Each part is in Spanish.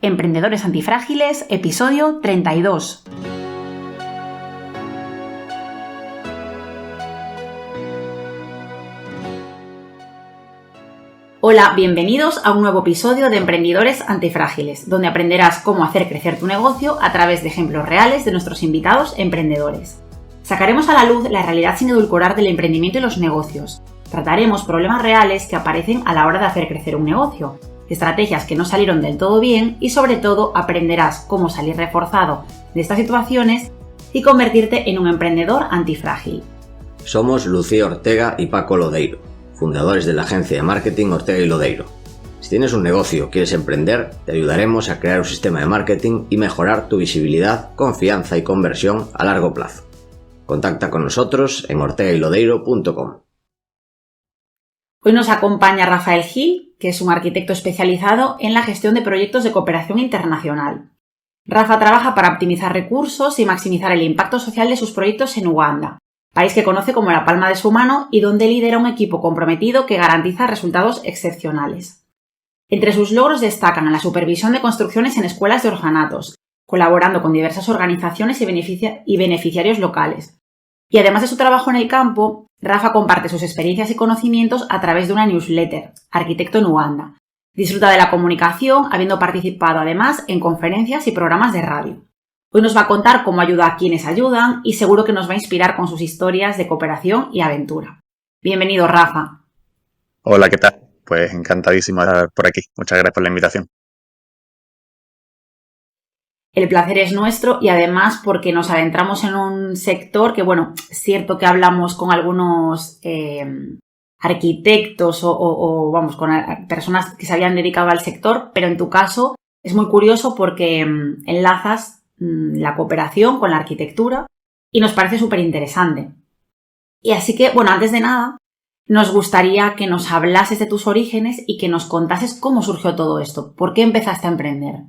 Emprendedores Antifrágiles, episodio 32. Hola, bienvenidos a un nuevo episodio de Emprendedores Antifrágiles, donde aprenderás cómo hacer crecer tu negocio a través de ejemplos reales de nuestros invitados emprendedores. Sacaremos a la luz la realidad sin edulcorar del emprendimiento y los negocios. Trataremos problemas reales que aparecen a la hora de hacer crecer un negocio, estrategias que no salieron del todo bien y sobre todo aprenderás cómo salir reforzado de estas situaciones y convertirte en un emprendedor antifrágil. Somos Lucía Ortega y Paco Lodeiro, fundadores de la agencia de marketing Ortega y Lodeiro. Si tienes un negocio o quieres emprender, te ayudaremos a crear un sistema de marketing y mejorar tu visibilidad, confianza y conversión a largo plazo. Contacta con nosotros en ortegaylodeiro.com. Hoy nos acompaña Rafael Gil, que es un arquitecto especializado en la gestión de proyectos de cooperación internacional. Rafa trabaja para optimizar recursos y maximizar el impacto social de sus proyectos en Uganda, país que conoce como la palma de su mano y donde lidera un equipo comprometido que garantiza resultados excepcionales. Entre sus logros destacan la supervisión de construcciones en escuelas de orfanatos, colaborando con diversas organizaciones y beneficiarios locales. Y además de su trabajo en el campo, Rafa comparte sus experiencias y conocimientos a través de una newsletter, Arquitecto en Uganda. Disfruta de la comunicación, habiendo participado además en conferencias y programas de radio. Hoy nos va a contar cómo ayuda a quienes ayudan y seguro que nos va a inspirar con sus historias de cooperación y aventura. Bienvenido, Rafa. Hola, ¿qué tal? Pues encantadísimo de estar por aquí. Muchas gracias por la invitación. El placer es nuestro y además porque nos adentramos en un sector que, bueno, es cierto que hablamos con algunos arquitectos o con personas que se habían dedicado al sector, pero en tu caso es muy curioso porque enlazas la cooperación con la arquitectura y nos parece súper interesante. Y así que, bueno, antes de nada, nos gustaría que nos hablases de tus orígenes y que nos contases cómo surgió todo esto. ¿Por qué empezaste a emprender?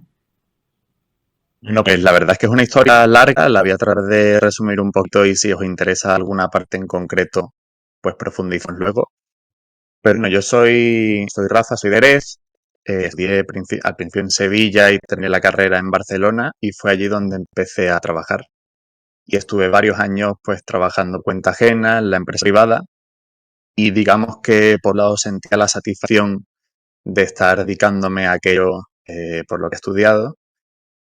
Bueno, pues la verdad es que es una historia larga, la voy a tratar de resumir un poquito y si os interesa alguna parte en concreto, pues profundizamos luego. Pero no, yo soy Rafa, soy de Jerez, estudié al principio en Sevilla y terminé la carrera en Barcelona y fue allí donde empecé a trabajar. Y estuve varios años pues trabajando cuenta ajena en la empresa privada y digamos que por un lado sentía la satisfacción de estar dedicándome a aquello por lo que he estudiado.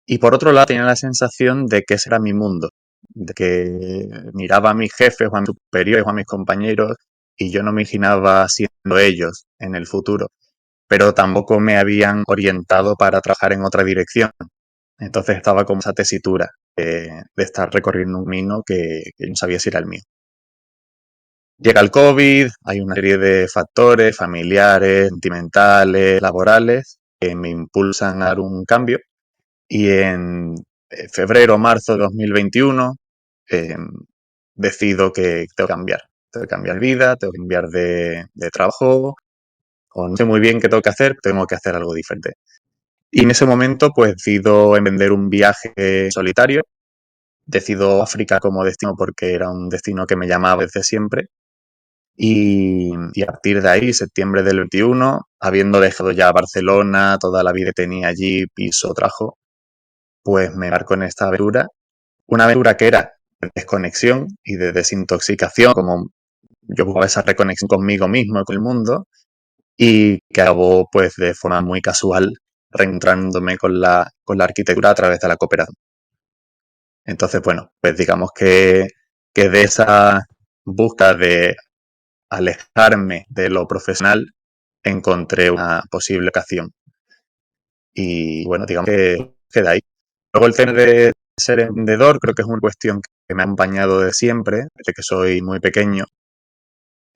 Y por otro lado tenía la sensación de que ese era mi mundo, de que miraba a mis jefes o a mis superiores o a mis compañeros y yo no me imaginaba siendo ellos en el futuro, pero tampoco me habían orientado para trabajar en otra dirección. Entonces estaba como esa tesitura de estar recorriendo un camino que no sabía si era el mío. Llega el COVID, hay una serie de factores familiares, sentimentales, laborales que me impulsan a dar un cambio. Y en febrero o marzo de 2021 decido que tengo que cambiar. Tengo que cambiar vida, tengo que cambiar de trabajo, o no sé muy bien qué tengo que hacer, tengo que hacer algo diferente. Y en ese momento pues decido emprender un viaje solitario. Decido África como destino porque era un destino que me llamaba desde siempre. Y a partir de ahí, septiembre del 21, habiendo dejado ya Barcelona, toda la vida que tenía allí, piso, trabajo, pues me embarco en esta aventura. Una aventura que era de desconexión y de desintoxicación, como yo buscaba esa reconexión conmigo mismo y con el mundo, y que acabó pues de forma muy casual reencontrándome con la arquitectura a través de la cooperación. Entonces, bueno, pues digamos que de esa búsqueda de alejarme de lo profesional encontré una posible ocasión. Y bueno, digamos que queda ahí. Luego el tema de ser emprendedor creo que es una cuestión que me ha acompañado de siempre, desde que soy muy pequeño.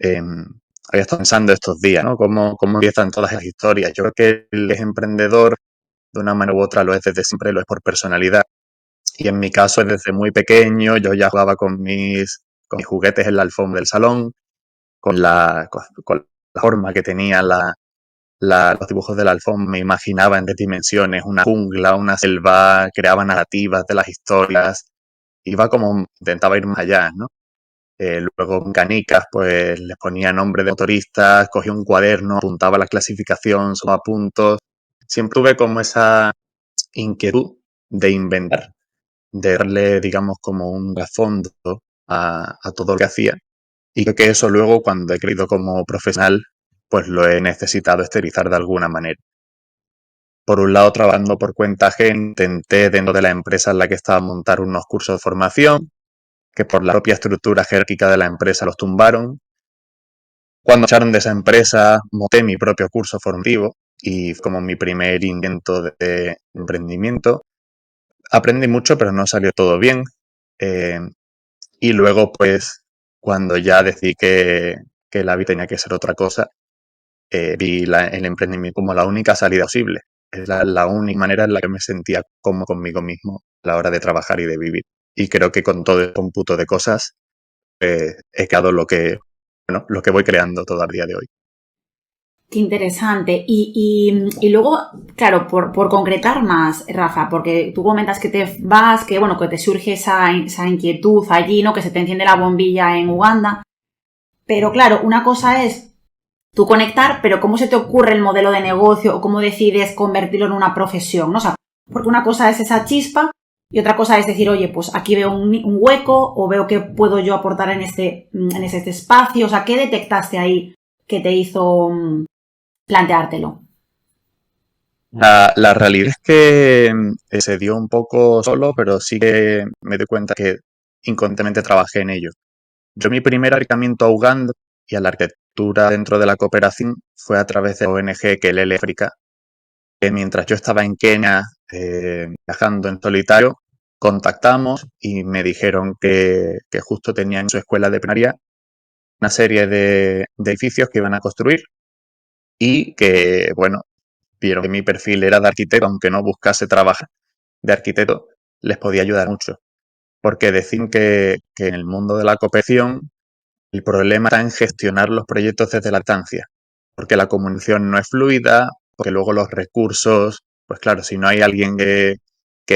Había estado pensando estos días, ¿no? Cómo empiezan todas las historias. Yo creo que el que es emprendedor, de una manera u otra, lo es desde siempre, lo es por personalidad. Y en mi caso, desde muy pequeño, yo ya jugaba con mis juguetes en la alfombra del salón, con la forma que tenía los dibujos de la alfombra, me imaginaba en 3 dimensiones, una jungla, una selva, creaba narrativas de las historias, intentaba ir más allá, ¿no? Luego con canicas, pues les ponía nombre de motoristas, cogía un cuaderno, apuntaba la clasificación, sumaba puntos. Siempre tuve como esa inquietud de inventar, de darle, digamos, como un trasfondo a todo lo que hacía. Y creo que eso luego, cuando he crecido como profesional, pues lo he necesitado exteriorizar de alguna manera. Por un lado, trabajando por cuenta ajena, intenté dentro de la empresa en la que estaba montar unos cursos de formación, que por la propia estructura jerárquica de la empresa los tumbaron. Cuando echaron de esa empresa, monté mi propio curso formativo y fue como mi primer intento de emprendimiento. Aprendí mucho, pero no salió todo bien. Eh, y luego, pues, cuando ya decidí que la vida tenía que ser otra cosa, vi el emprendimiento como la única salida posible. Es la única manera en la que me sentía cómodo conmigo mismo a la hora de trabajar y de vivir. Y creo que con todo el cómputo de cosas he creado lo que voy creando todo el día de hoy. Qué interesante. Y luego, claro, por concretar más, Rafa, porque tú comentas que te vas, que bueno, que te surge esa inquietud allí, ¿no? Que se te enciende la bombilla en Uganda. Pero claro, una cosa es tú conectar, pero ¿cómo se te ocurre el modelo de negocio o cómo decides convertirlo en una profesión? ¿No? O sea, porque una cosa es esa chispa y otra cosa es decir, oye, pues aquí veo un hueco o veo que puedo yo aportar en este espacio. O sea, ¿qué detectaste ahí que te hizo planteártelo? La realidad es que se dio un poco solo, pero sí que me doy cuenta que inconscientemente trabajé en ello. Yo mi primer acercamiento a Uganda y a la arquitectura dentro de la cooperación fue a través de la ONG Kelele África, que mientras yo estaba en Kenia viajando en solitario, contactamos y me dijeron que justo tenían en su escuela de primaria una serie de edificios que iban a construir y que, bueno, vieron que mi perfil era de arquitecto, aunque no buscase trabajar de arquitecto, les podía ayudar mucho. Porque decían que en el mundo de la cooperación el problema está en gestionar los proyectos desde la distancia, porque la comunicación no es fluida, porque luego los recursos, pues claro, si no hay alguien que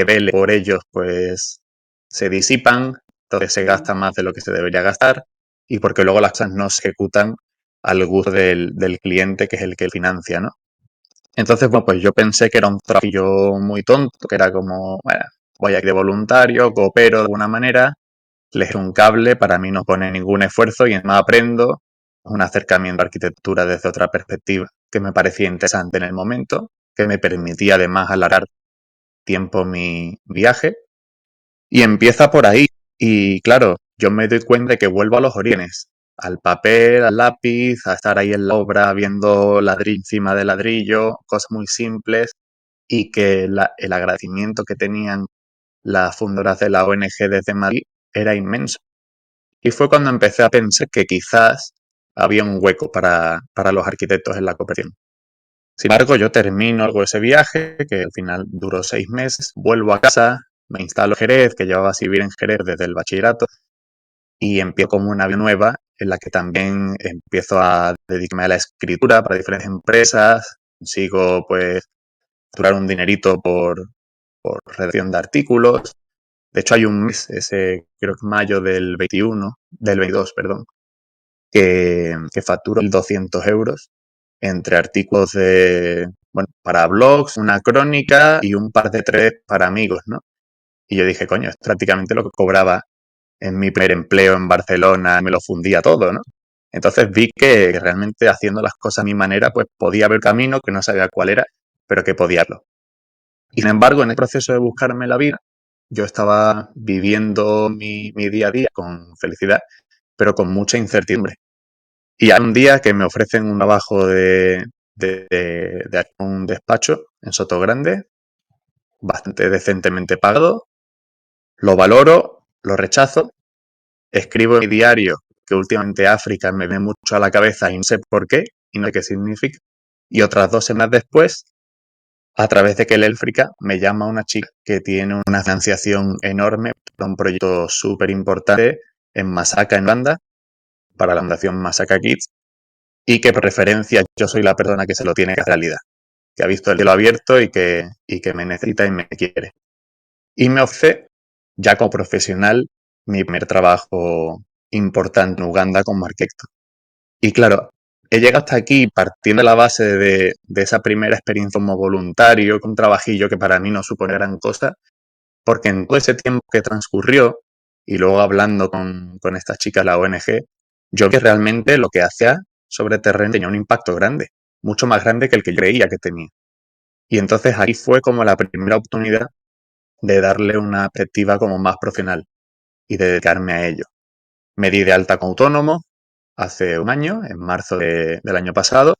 vele por ellos, pues se disipan, entonces se gasta más de lo que se debería gastar, y porque luego las cosas no se ejecutan al gusto del cliente, que es el que financia, ¿no? Entonces, bueno, pues yo pensé que era un trabajillo muy tonto, que era como, bueno, voy a ir de voluntario, coopero de alguna manera, les un cable, para mí no pone ningún esfuerzo y además aprendo un acercamiento a arquitectura desde otra perspectiva que me parecía interesante en el momento, que me permitía además alargar tiempo mi viaje y empieza por ahí. Y claro, yo me doy cuenta de que vuelvo a los orígenes, al papel, al lápiz, a estar ahí en la obra viendo ladrillo encima de ladrillo, cosas muy simples y que el agradecimiento que tenían las fundadoras de la ONG desde Madrid era inmenso. Y fue cuando empecé a pensar que quizás había un hueco para los arquitectos en la cooperación. Sin embargo, yo termino algo ese viaje, que al final duró 6 meses, vuelvo a casa, me instalo en Jerez, que llevaba a vivir en Jerez desde el bachillerato, y empiezo como una vida nueva en la que también empiezo a dedicarme a la escritura para diferentes empresas, consigo pues facturar un dinerito por redacción de artículos. De hecho, hay un mes, ese creo que mayo del 22, perdón, que facturo 1.200 euros entre artículos bueno, para blogs, una crónica y un par de threads para amigos, ¿no? Y yo dije, coño, es prácticamente lo que cobraba en mi primer empleo en Barcelona, me lo fundía todo, ¿no? Entonces vi que realmente haciendo las cosas a mi manera, pues podía haber camino, que no sabía cuál era, pero que podía hacerlo. Y sin embargo, en el proceso de buscarme la vida, yo estaba viviendo mi día a día con felicidad, pero con mucha incertidumbre. Y hay un día que me ofrecen un trabajo de un despacho en Sotogrande, bastante decentemente pagado, lo valoro, lo rechazo, escribo en mi diario que últimamente África me viene mucho a la cabeza y no sé por qué y no sé qué significa. Y otras 2 semanas después, a través de Kelelfrica, me llama una chica que tiene una financiación enorme para un proyecto súper importante en Masaka, en Uganda, para la Fundación Masaka Kids, y que por referencia yo soy la persona que se lo tiene que hacer realidad, que ha visto el cielo abierto y que me necesita y me quiere. Y me ofrece, ya como profesional, mi primer trabajo importante en Uganda como arquitecto. Y claro, he llegado hasta aquí partiendo de la base de esa primera experiencia como voluntario, con un trabajillo que para mí no supone gran cosa, porque en todo ese tiempo que transcurrió, y luego hablando con estas chicas de la ONG, yo vi que realmente lo que hacía sobre terreno tenía un impacto grande, mucho más grande que el que yo creía que tenía. Y entonces ahí fue como la primera oportunidad de darle una perspectiva como más profesional y de dedicarme a ello. Me di de alta como autónomo hace un año, en marzo del año pasado.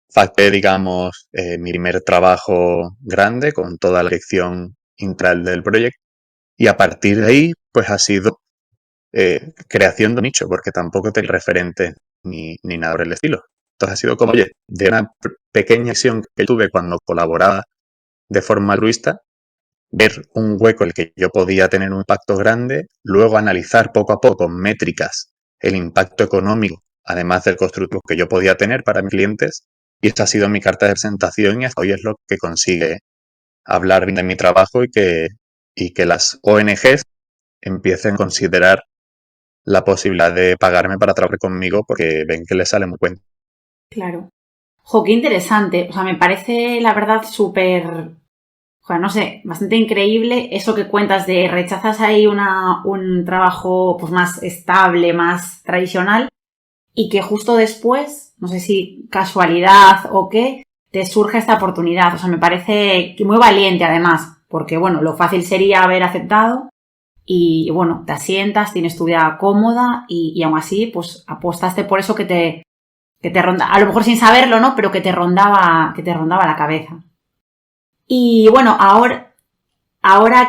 Saqué, digamos, mi primer trabajo grande con toda la dirección integral del proyecto. Y a partir de ahí, pues ha sido creación de nicho, porque tampoco te referente ni nada por el estilo. Entonces ha sido como, oye, de una pequeña acción que tuve cuando colaboraba de forma altruista, ver un hueco en el que yo podía tener un impacto grande, luego analizar poco a poco con métricas el impacto económico, además del constructivo que yo podía tener para mis clientes, y esta ha sido mi carta de presentación y hasta hoy es lo que consigue hablar bien de mi trabajo y que las ONGs empiecen a considerar la posibilidad de pagarme para trabajar conmigo porque ven que les sale muy bien. Claro. Jo, qué interesante. O sea, me parece, la verdad, súper, no sé, bastante increíble eso que cuentas de rechazas ahí un trabajo pues más estable, más tradicional, y que justo después, no sé si casualidad o qué, te surge esta oportunidad. O sea, me parece muy valiente además, porque bueno, lo fácil sería haber aceptado y bueno, te asientas, tienes tu vida cómoda y aún así pues apostaste por eso que te ronda, a lo mejor sin saberlo, ¿no? Pero que te rondaba la cabeza. Y bueno, ahora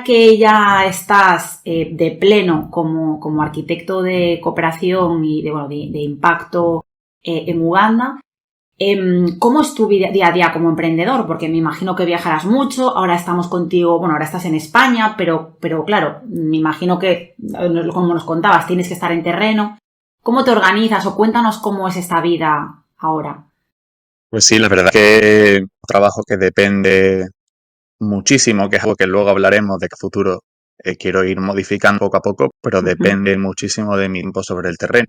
que ya estás de pleno como arquitecto de cooperación y de impacto en Uganda, ¿cómo es tu día a día como emprendedor? Porque me imagino que viajarás mucho, ahora estamos contigo, bueno, ahora estás en España, pero claro, me imagino que, como nos contabas, tienes que estar en terreno. ¿Cómo te organizas o cuéntanos cómo es esta vida ahora? Pues sí, la verdad que es un trabajo que depende muchísimo, que es algo que luego hablaremos de que a futuro quiero ir modificando poco a poco, pero depende muchísimo de mi tiempo sobre el terreno.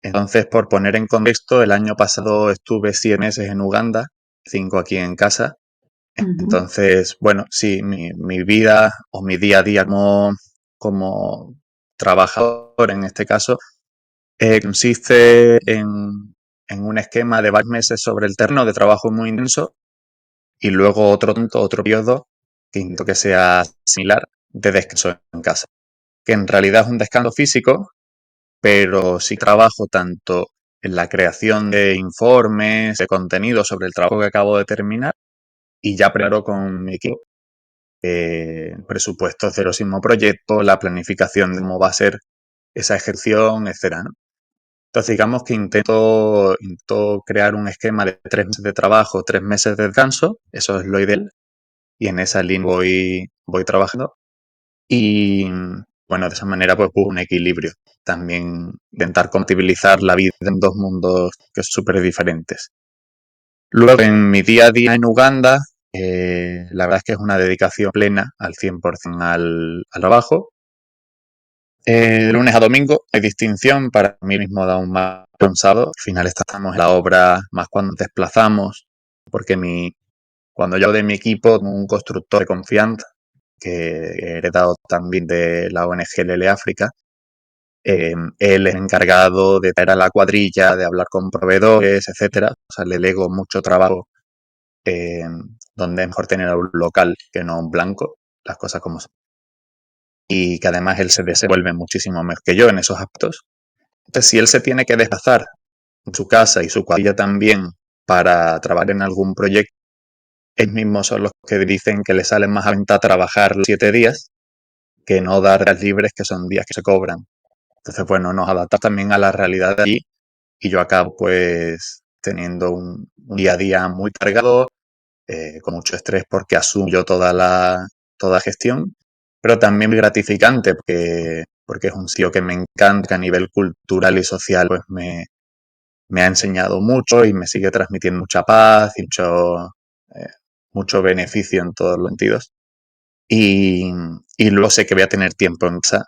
Entonces, por poner en contexto, el año pasado estuve 7 meses en Uganda, 5 aquí en casa. Entonces, bueno, sí, mi vida o mi día a día como trabajador en este caso consiste en un esquema de varios meses sobre el terreno de trabajo muy intenso y luego otro periodo que intento que sea similar de descanso en casa, que en realidad es un descanso físico, pero sí trabajo tanto en la creación de informes, de contenido sobre el trabajo que acabo de terminar y ya preparo con mi equipo presupuestos del próximo proyecto, la planificación de cómo va a ser esa ejecución, etcétera, ¿no? Entonces, digamos que intento crear un esquema de 3 meses de trabajo, 3 meses de descanso, eso es lo ideal, y en esa línea voy trabajando. Y bueno, de esa manera pues busco un equilibrio. También intentar compatibilizar la vida en dos mundos que son súper diferentes. Luego, en mi día a día en Uganda, la verdad es que es una dedicación plena al 100% al trabajo. De lunes a domingo hay distinción, para mí mismo da un más cansado. Al final estamos en la obra más cuando nos desplazamos, porque cuando yo de mi equipo, un constructor de confianza, que he heredado también de la ONG Lele África, él es encargado de traer a la cuadrilla, de hablar con proveedores, etcétera. O sea, le delego mucho trabajo donde es mejor tener a un local que no un blanco, las cosas como son. Y que además él se desenvuelve muchísimo mejor que yo en esos aspectos. Entonces, si él se tiene que desplazar en su casa y su cuadrilla también para trabajar en algún proyecto, ellos mismos son los que dicen que le salen más a venta trabajar los 7 días que no dar días libres, que son días que se cobran. Entonces, bueno, nos adaptamos también a la realidad de allí y yo acabo pues teniendo un día a día muy cargado, con mucho estrés porque asumo yo toda gestión, pero también muy gratificante porque es un sitio que me encanta, que a nivel cultural y social pues me ha enseñado mucho y me sigue transmitiendo mucha paz y mucho beneficio en todos los sentidos. Y, y luego sé que voy a tener tiempo en casa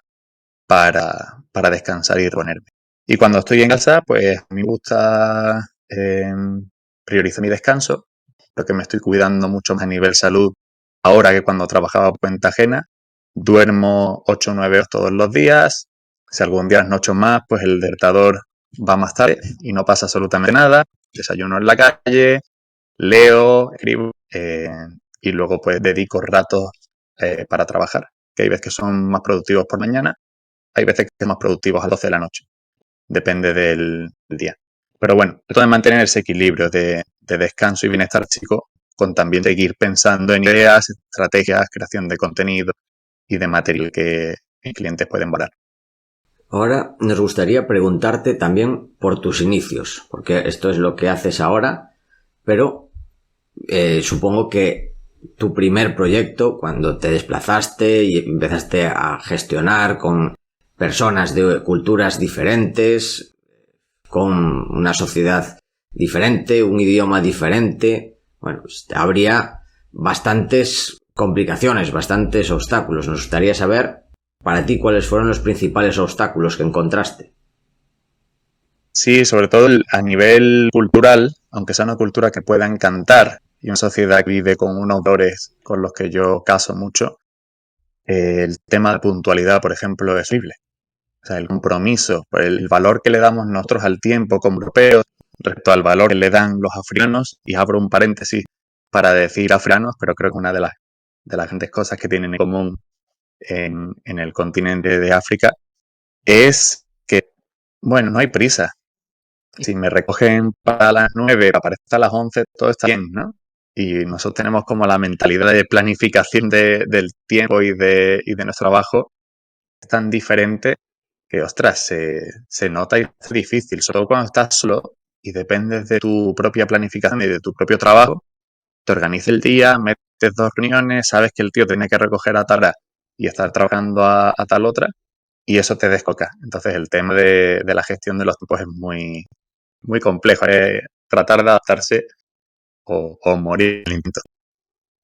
para descansar y reponerme. Y cuando estoy en casa, pues a mí me gusta priorizo mi descanso, porque me estoy cuidando mucho más a nivel salud ahora que cuando trabajaba por cuenta ajena. Duermo 8 o 9 horas todos los días. Si algún día no 8 más, pues el despertador va más tarde y no pasa absolutamente nada. Desayuno en la calle, leo, escribo y luego pues dedico ratos para trabajar. Que hay veces que son más productivos por la mañana, hay veces que son más productivos a las 12 de la noche. Depende del día. Pero bueno, esto de mantener ese equilibrio de descanso y bienestar chico, con también seguir pensando en ideas, estrategias, creación de contenido y de material que mis clientes pueden valorar. Ahora nos gustaría preguntarte también por tus inicios, porque esto es lo que haces ahora, pero supongo que tu primer proyecto, cuando te desplazaste y empezaste a gestionar con personas de culturas diferentes, con una sociedad diferente, un idioma diferente, bueno, pues habría bastantes complicaciones, bastantes obstáculos. Nos gustaría saber, para ti, cuáles fueron los principales obstáculos que encontraste. Sí, sobre todo a nivel cultural, aunque sea una cultura que pueda encantar y una sociedad que vive con unos valores con los que yo caso mucho, el tema de puntualidad, por ejemplo, es horrible. O sea, el compromiso, el valor que le damos nosotros al tiempo como europeos respecto al valor que le dan los africanos, y abro un paréntesis para decir africanos, pero creo que una de las grandes cosas que tienen en común en el continente de África es que, bueno, no hay prisa. Si me recogen para las 9, aparece a las 11, todo está bien, ¿no? Y nosotros tenemos como la mentalidad de planificación del tiempo y de nuestro trabajo es tan diferente que, ostras, se nota y es difícil, sobre todo cuando estás solo y dependes de tu propia planificación y de tu propio trabajo. Te organizas el día, metes 2 reuniones, sabes que el tío tiene que recoger a tal hora y estar trabajando a tal otra, y eso te descoca. Entonces el tema de la gestión de los tiempos es muy, muy complejo. Es tratar de adaptarse o morir el intento.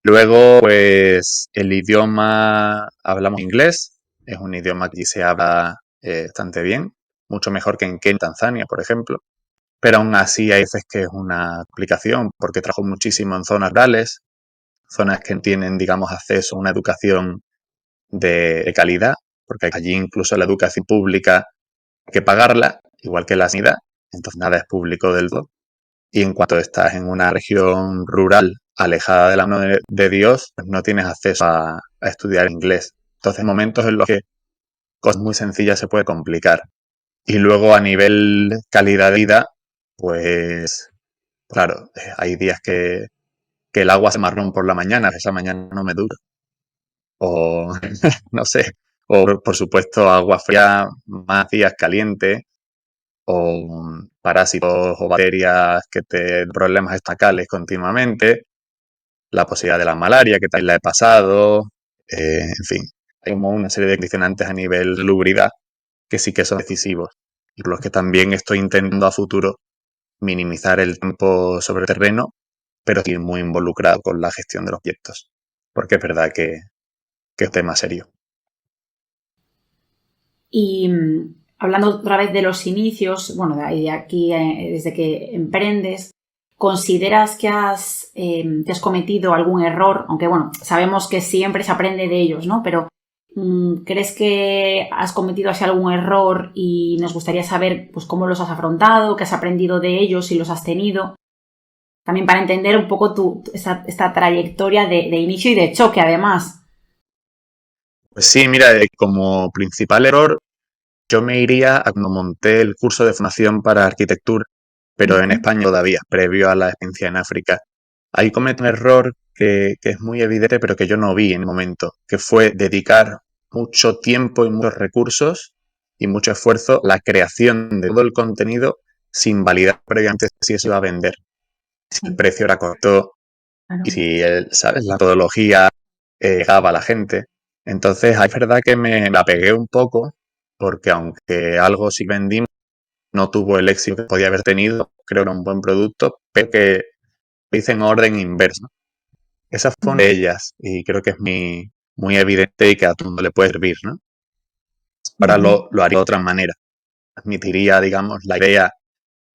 Luego, pues el idioma, hablamos inglés, es un idioma que se habla bastante bien, mucho mejor que en Kenia, Tanzania, por ejemplo. Pero aún así hay veces que es una complicación porque trabajo muchísimo en zonas rurales, zonas que tienen, digamos, acceso a una educación de calidad, porque allí incluso la educación pública hay que pagarla, igual que la sanidad, entonces nada es público del todo. Y en cuanto estás en una región rural alejada de la mano de Dios, pues no tienes acceso a estudiar inglés. Entonces, momentos en los que cosas muy sencillas se puede complicar. Y luego a nivel calidad de vida, pues claro, hay días que el agua se marrón por la mañana, esa mañana no me dura. O no sé, o por supuesto agua fría, más días caliente, o parásitos o bacterias que te den problemas estacales continuamente, la posibilidad de la malaria, que también la he pasado, en fin, hay como una serie de condicionantes a nivel de salubridad que sí que son decisivos y por los que también estoy intentando a futuro minimizar el tiempo sobre el terreno, pero estoy muy involucrado con la gestión de los proyectos, porque es verdad que es un tema serio. Y hablando otra vez de los inicios, bueno, de aquí, desde que emprendes, ¿consideras que te has cometido algún error? Aunque, bueno, sabemos que siempre se aprende de ellos, ¿no? Pero ¿crees que has cometido así algún error y nos gustaría saber pues cómo los has afrontado, qué has aprendido de ellos, si los has tenido? También para entender un poco esta trayectoria de inicio y de choque, además. Pues sí, mira, como principal error, yo me iría a cuando monté el curso de formación para arquitectura, pero en España todavía, previo a la experiencia en África. Ahí cometí un error que es muy evidente, pero que yo no vi en el momento, que fue dedicar mucho tiempo y muchos recursos y mucho esfuerzo a la creación de todo el contenido sin validar previamente si eso iba a vender, si el precio era correcto y si, ¿sabes?, la metodología llegaba a la gente. Entonces, es verdad que me la pegué un poco, porque aunque algo sí vendimos, no tuvo el éxito que podía haber tenido, creo que era un buen producto, pero que lo hice en orden inverso. Esas fueron de ellas y creo que es muy, muy evidente y que a todo el mundo le puede servir, ¿no? Ahora lo haría de otra manera. Transmitiría, digamos, la idea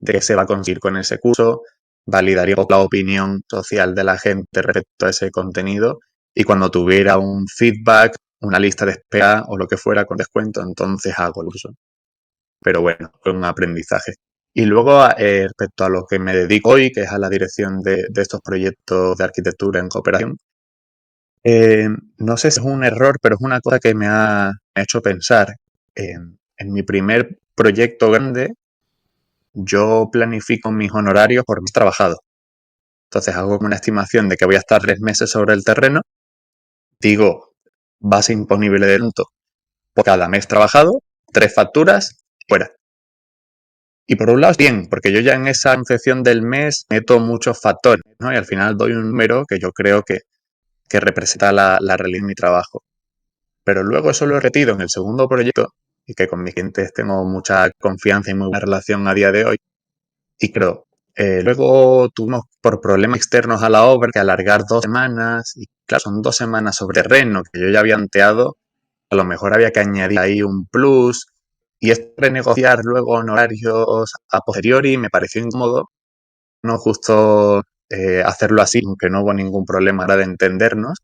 de qué se va a conseguir con ese curso, validaría la opinión social de la gente respecto a ese contenido y cuando tuviera un feedback, una lista de espera o lo que fuera con descuento, entonces hago el uso. Pero bueno, fue un aprendizaje. Y luego, respecto a lo que me dedico hoy, que es a la dirección de estos proyectos de arquitectura en cooperación, no sé si es un error, pero es una cosa que me ha hecho pensar. En mi primer proyecto grande, yo planifico mis honorarios por mes trabajado. Entonces hago una estimación de que voy a estar 3 meses sobre el terreno, digo base imponible de tanto por cada mes trabajado, 3 facturas, fuera. Y por un lado, bien, porque yo ya en esa concepción del mes meto muchos factores, ¿no? Y al final doy un número que yo creo que representa la realidad de mi trabajo. Pero luego eso lo he repetido en el segundo proyecto y que con mis clientes tengo mucha confianza y muy buena relación a día de hoy. Y creo, luego tuvimos por problemas externos a la obra que alargar 2 semanas. Y claro, son 2 semanas sobre terreno que yo ya había anteado. A lo mejor había que añadir ahí un plus. Y es renegociar luego honorarios a posteriori me pareció incómodo. No justo hacerlo así, aunque no hubo ningún problema ahora de entendernos.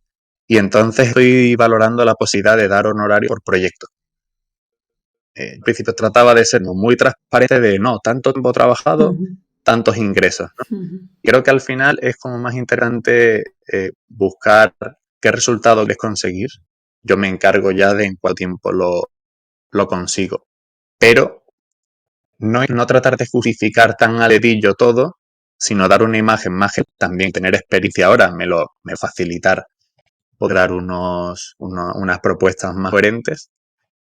Y entonces estoy valorando la posibilidad de dar honorario por proyecto. Al principio trataba de ser muy transparente de no, tanto tiempo trabajado, tantos ingresos, ¿no? Creo que al final es como más interesante buscar qué resultado quieres conseguir. Yo me encargo ya de en cuánto tiempo lo consigo. Pero no tratar de justificar tan a dedillo todo, sino dar una imagen más que también tener experiencia ahora me facilitar poder dar unas propuestas más coherentes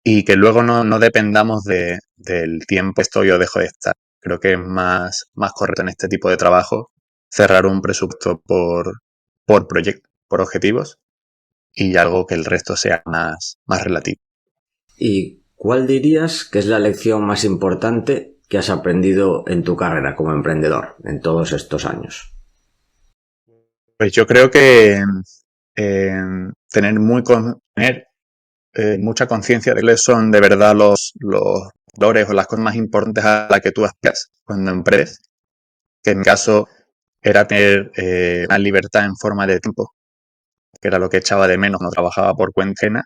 y que luego no dependamos del tiempo que estoy o dejo de estar. Creo que es más correcto en este tipo de trabajo cerrar un presupuesto por proyecto, por objetivos y algo que el resto sea más relativo. ¿Y cuál dirías que es la lección más importante que has aprendido en tu carrera como emprendedor en todos estos años? Pues yo creo que tener mucha conciencia de cuáles son de verdad los valores o las cosas más importantes a las que tú aspiras cuando emprendes, que en mi caso era tener una libertad en forma de tiempo, que era lo que echaba de menos cuando trabajaba por cuenta ajena.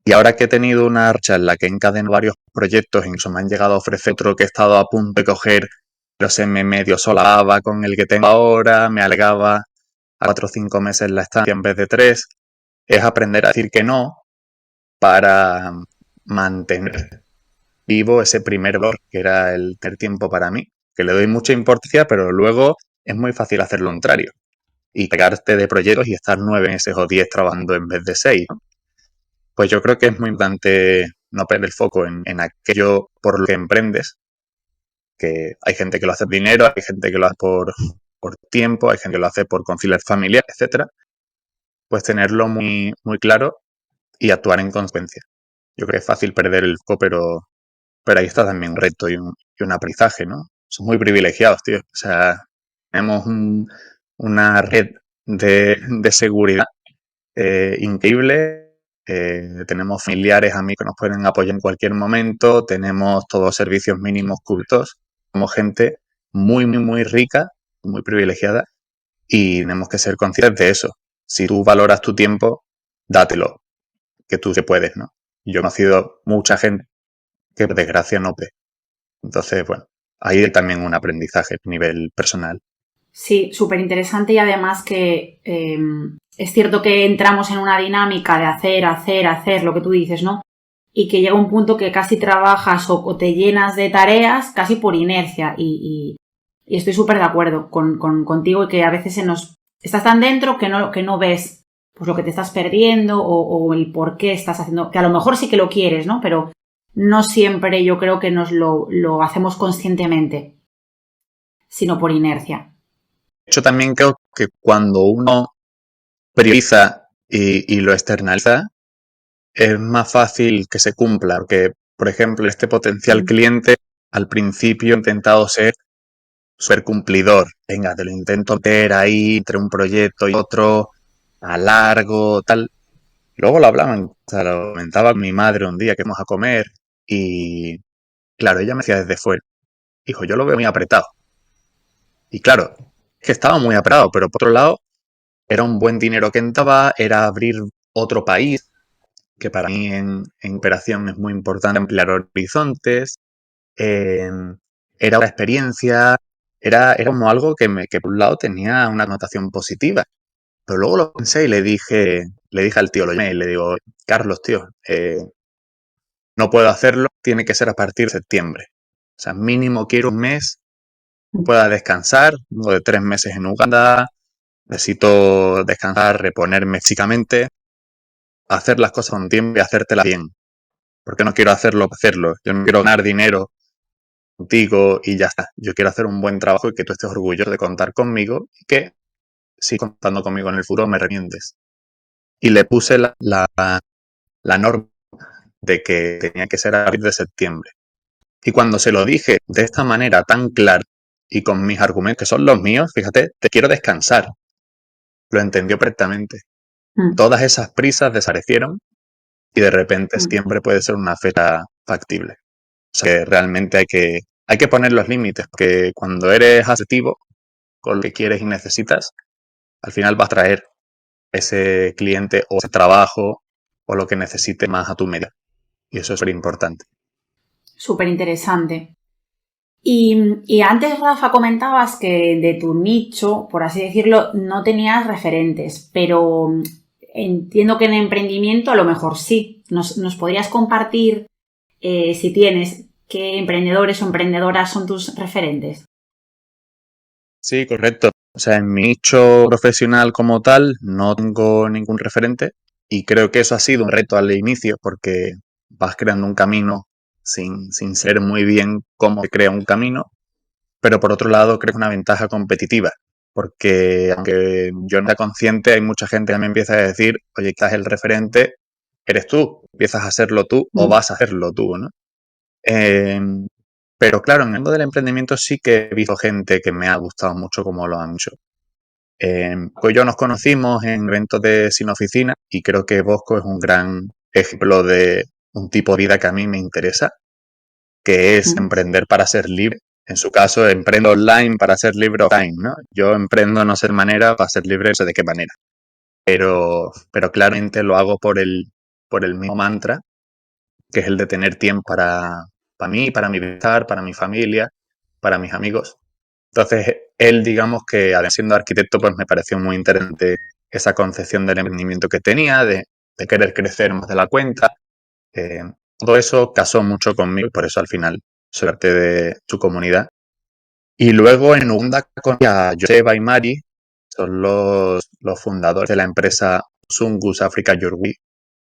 Y ahora que he tenido una racha en la que he encadenado varios proyectos, incluso me han llegado a ofrecer otro que he estado a punto de coger, pero se me medio solapaba con el que tengo ahora, me alargaba a 4 o 5 meses la estancia en vez de 3, es aprender a decir que no para mantener vivo ese primer valor, que era el tener tiempo para mí, que le doy mucha importancia, pero luego es muy fácil hacer lo contrario y pegarte de proyectos y estar 9 meses o 10 trabajando en vez de 6, ¿no? Pues yo creo que es muy importante no perder el foco en aquello por lo que emprendes, que hay gente que lo hace por dinero, hay gente que lo hace por tiempo, hay gente que lo hace por conciliar familiar, etcétera. Pues tenerlo muy claro y actuar en consecuencia. Yo creo que es fácil perder el foco, pero ahí está también un reto y un aprendizaje, ¿no? Somos muy privilegiados, tío. O sea, tenemos una red de seguridad increíble. Tenemos familiares, amigos que nos pueden apoyar en cualquier momento. Tenemos todos los servicios mínimos cubiertos. Somos gente muy rica, muy privilegiada y tenemos que ser conscientes de eso. Si tú valoras tu tiempo, dátelo, que tú se puedes, ¿no? Yo he conocido mucha gente que por desgracia no puede. Entonces, bueno, ahí hay también un aprendizaje a nivel personal. Sí, súper interesante y además que es cierto que entramos en una dinámica de hacer, lo que tú dices, ¿no? Y que llega un punto que casi trabajas o te llenas de tareas casi por inercia y estoy súper de acuerdo contigo y que a veces estás tan dentro que no ves pues lo que te estás perdiendo o el por qué estás haciendo, que a lo mejor sí que lo quieres, ¿no? Pero no siempre yo creo que nos lo hacemos conscientemente, sino por inercia. De hecho, también creo que cuando uno prioriza y lo externaliza, es más fácil que se cumpla. Porque, por ejemplo, este potencial cliente al principio ha intentado ser súper cumplidor. Venga, te lo intento meter ahí entre un proyecto y otro, a largo, tal. Luego lo hablaban, o sea, lo comentaba mi madre un día que íbamos a comer y, claro, ella me decía desde fuera, hijo, yo lo veo muy apretado. Y claro, es que estaba muy apretado, pero por otro lado, era un buen dinero que entraba, era abrir otro país, que para mí en operación es muy importante ampliar horizontes, eh, era una experiencia, era como algo que por un lado tenía una connotación positiva. Pero luego lo pensé y le dije al tío, lo llamé y le digo, Carlos, tío, no puedo hacerlo, tiene que ser a partir de septiembre. O sea, mínimo quiero un mes, pueda descansar, tengo de 3 meses en Uganda, necesito descansar, reponerme físicamente, hacer las cosas con tiempo y hacértelas bien. Porque no quiero hacerlo por hacerlo. Yo no quiero ganar dinero contigo y ya está. Yo quiero hacer un buen trabajo y que tú estés orgulloso de contar conmigo y que si contando conmigo en el futuro me recomiendes. Y le puse la norma de que tenía que ser a partir de septiembre. Y cuando se lo dije de esta manera tan clara y con mis argumentos, que son los míos, fíjate, te quiero descansar, lo entendió perfectamente. Todas esas prisas desaparecieron y de repente siempre puede ser una fecha factible. O sea que realmente hay que poner los límites, porque cuando eres asertivo con lo que quieres y necesitas, al final vas a traer ese cliente o ese trabajo o lo que necesite más a tu medida. Y eso es súper importante. Súper interesante. Y antes, Rafa, comentabas que de tu nicho, por así decirlo, no tenías referentes, pero entiendo que en emprendimiento a lo mejor sí. ¿Nos podrías compartir, si tienes, qué emprendedores o emprendedoras son tus referentes? Sí, correcto. O sea, en mi nicho profesional como tal no tengo ningún referente y creo que eso ha sido un reto al inicio porque vas creando un camino sin saber muy bien cómo se crea un camino, pero por otro lado creo que es una ventaja competitiva porque aunque yo no sea consciente, hay mucha gente que me empieza a decir, oye, quizás el referente eres tú, empiezas a hacerlo tú o vas a hacerlo tú, ¿no? Eh, pero claro, en el mundo del emprendimiento sí que he visto gente que me ha gustado mucho cómo lo han hecho. Pues yo nos conocimos en eventos de Sin Oficina y creo que Bosco es un gran ejemplo de un tipo de vida que a mí me interesa, que es emprender para ser libre. En su caso, emprendo online para ser libre offline, ¿no? Yo emprendo no sé de manera para ser libre no sé de qué manera. Pero claramente lo hago por el mismo mantra, que es el de tener tiempo para mí, para mi bienestar, para mi familia, para mis amigos. Entonces, él, digamos que, además siendo arquitecto, pues me pareció muy interesante esa concepción del emprendimiento que tenía, de querer crecer más de la cuenta. Eh, Todo eso casó mucho conmigo y por eso al final soy parte de su comunidad. Y luego en Uganda con a Joseba y Mari, son los fundadores de la empresa Sungus Africa Your Way,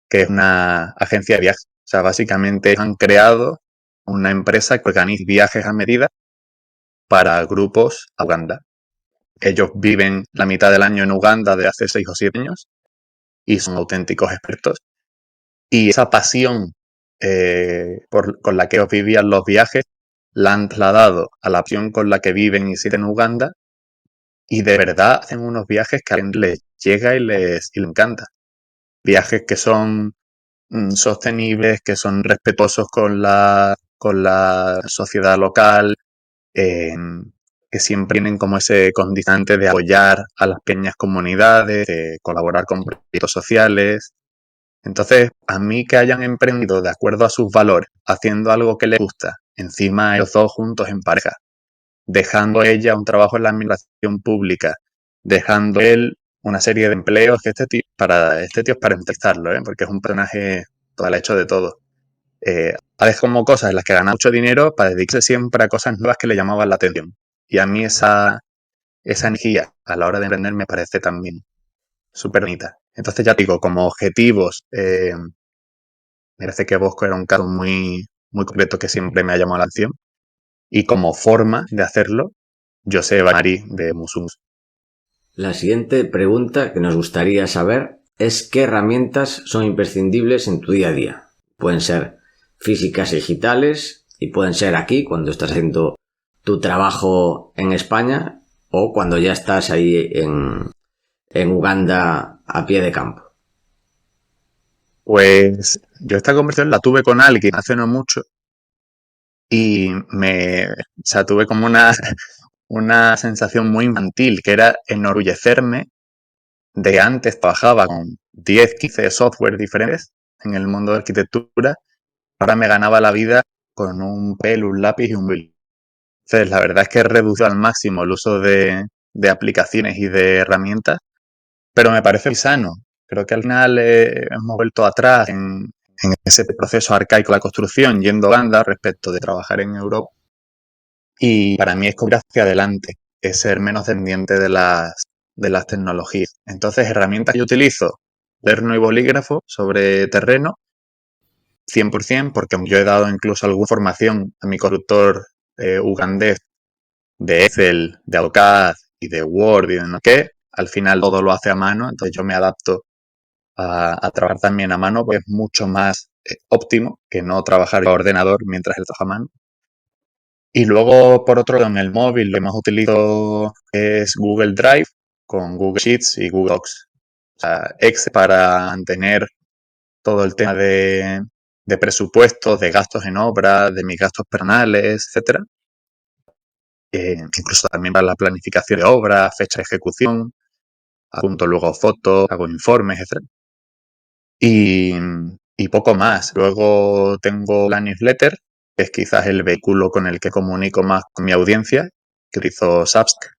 que es una agencia de viajes. O sea, básicamente han creado una empresa que organiza viajes a medida para grupos a Uganda. Ellos viven la mitad del año en Uganda de hace 6 o 7 años y son auténticos expertos. Y esa pasión con la que ellos vivían los viajes la han trasladado a la pasión con la que viven y sienten en Uganda y de verdad hacen unos viajes que a alguien les llega y les encanta. Viajes que son sostenibles, que son respetuosos con la sociedad local, eh, que siempre tienen como ese condicionante de apoyar a las pequeñas comunidades, de colaborar con proyectos sociales. Entonces, a mí que hayan emprendido de acuerdo a sus valores, haciendo algo que les gusta, encima ellos dos juntos en pareja, dejando ella un trabajo en la administración pública, dejando él una serie de empleos, que este tío es para entrevistarlo, porque es un personaje total hecho de todo. Ha dejado como cosas en las que gana mucho dinero para dedicarse siempre a cosas nuevas que le llamaban la atención. Y a mí esa energía a la hora de emprender me parece también súper bonita. Entonces ya digo, como objetivos, me parece que Bosco era un caso muy, muy concreto que siempre me ha llamado la atención. Y como forma de hacerlo, Joseba Mari de Musungs. La siguiente pregunta que nos gustaría saber es qué herramientas son imprescindibles en tu día a día. Pueden ser físicas y digitales y pueden ser aquí cuando estás haciendo tu trabajo en España o cuando ya estás ahí en Uganda a pie de campo. Pues yo esta conversación la tuve con alguien hace no mucho y o sea, tuve como una sensación muy infantil, que era enorgullecerme de antes trabajaba con 10, 15 software diferentes en el mundo de arquitectura, ahora me ganaba la vida con un papel, un lápiz y un móvil. Entonces, la verdad es que he reducido al máximo el uso de aplicaciones y de herramientas, pero me parece sano. Creo que al final hemos vuelto atrás en ese proceso arcaico de la construcción, yendo a Uganda respecto de trabajar en Europa. Y para mí es como ir hacia adelante, es ser menos dependiente de las tecnologías. Entonces, herramientas que yo utilizo, cuaderno y bolígrafo sobre terreno, 100%, porque yo he dado incluso alguna formación a mi constructor ugandés de Excel, de AutoCAD y de Word y de no sé qué. Al final todo lo hace a mano, entonces yo me adapto a trabajar también a mano, pues es mucho más óptimo que no trabajar a ordenador mientras él trabaja a mano. Y luego, por otro lado, en el móvil lo que más utilizo es Google Drive con Google Sheets y Google Docs. O sea, Excel para mantener todo el tema de presupuestos, de gastos en obra, de mis gastos personales, etcétera. Incluso también para la planificación de obra, fecha de ejecución, apunto luego fotos, hago informes, etcétera. Y poco más. Luego tengo la newsletter, que es quizás el vehículo con el que comunico más con mi audiencia, que utilizo Substack.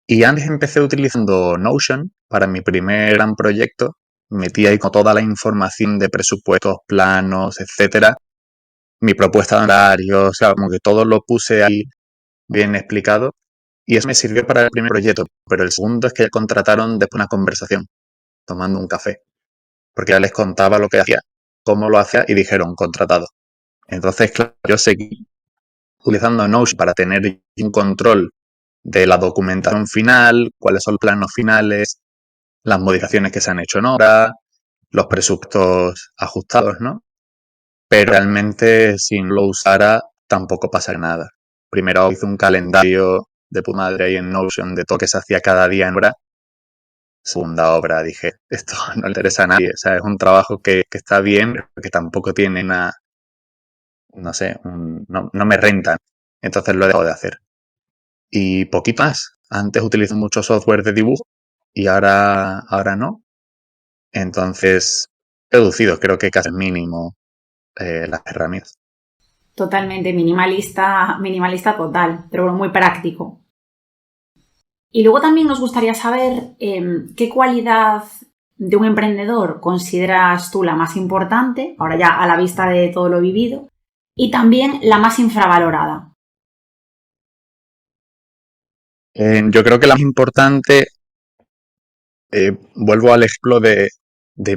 Y antes empecé utilizando Notion para mi primer gran proyecto. Metí ahí con toda la información de presupuestos, planos, etcétera. Mi propuesta de horario, o sea, como que todo lo puse ahí bien explicado. Y eso me sirvió para el primer proyecto. Pero el segundo es que ya contrataron después una conversación, tomando un café. Porque ya les contaba lo que hacía, cómo lo hacía y dijeron contratado. Entonces, claro, yo seguí utilizando Notion para tener un control de la documentación final, cuáles son los planos finales, las modificaciones que se han hecho en obra, los presupuestos ajustados, ¿no? Pero realmente si no lo usara tampoco pasaría nada. Primero hice un calendario de puta madre ahí en Notion de todo lo que se hacía cada día en obra. Segunda obra dije, esto no le interesa a nadie, o sea, es un trabajo que está bien, pero que tampoco tiene una, no sé, no me renta. Entonces lo he dejado de hacer. Y poquito más. Antes utilizo mucho software de dibujo y ahora no. Entonces, he reducido, creo que casi mínimo las herramientas. Totalmente minimalista, minimalista total, pero bueno, muy práctico. Y luego también nos gustaría saber qué cualidad de un emprendedor consideras tú la más importante, ahora ya a la vista de todo lo vivido, y también la más infravalorada. Yo creo que la más importante, vuelvo al ejemplo de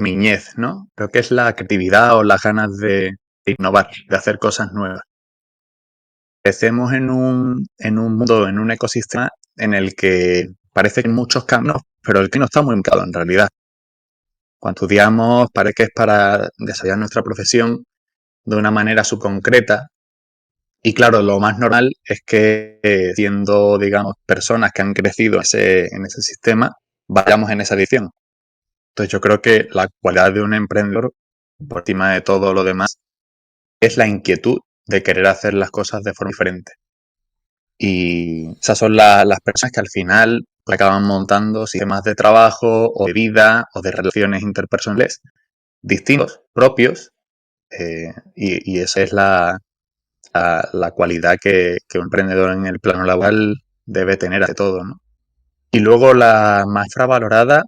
mi niñez, ¿no? Creo que es la creatividad o las ganas de innovar, de hacer cosas nuevas. Crecemos en un mundo, en un ecosistema en el que parece que hay muchos caminos, pero el que no está muy marcado en realidad. Cuando estudiamos, parece que es para desarrollar nuestra profesión de una manera subconcreta. Y claro, lo más normal es que siendo, digamos, personas que han crecido en ese sistema, vayamos en esa dirección. Entonces yo creo que la cualidad de un emprendedor, por encima de todo lo demás, es la inquietud de querer hacer las cosas de forma diferente. Y esas son las personas que al final acaban montando sistemas de trabajo o de vida o de relaciones interpersonales distintos, propios, y esa es la cualidad que un emprendedor en el plano laboral debe tener ante todo, ¿no? Y luego la más infravalorada,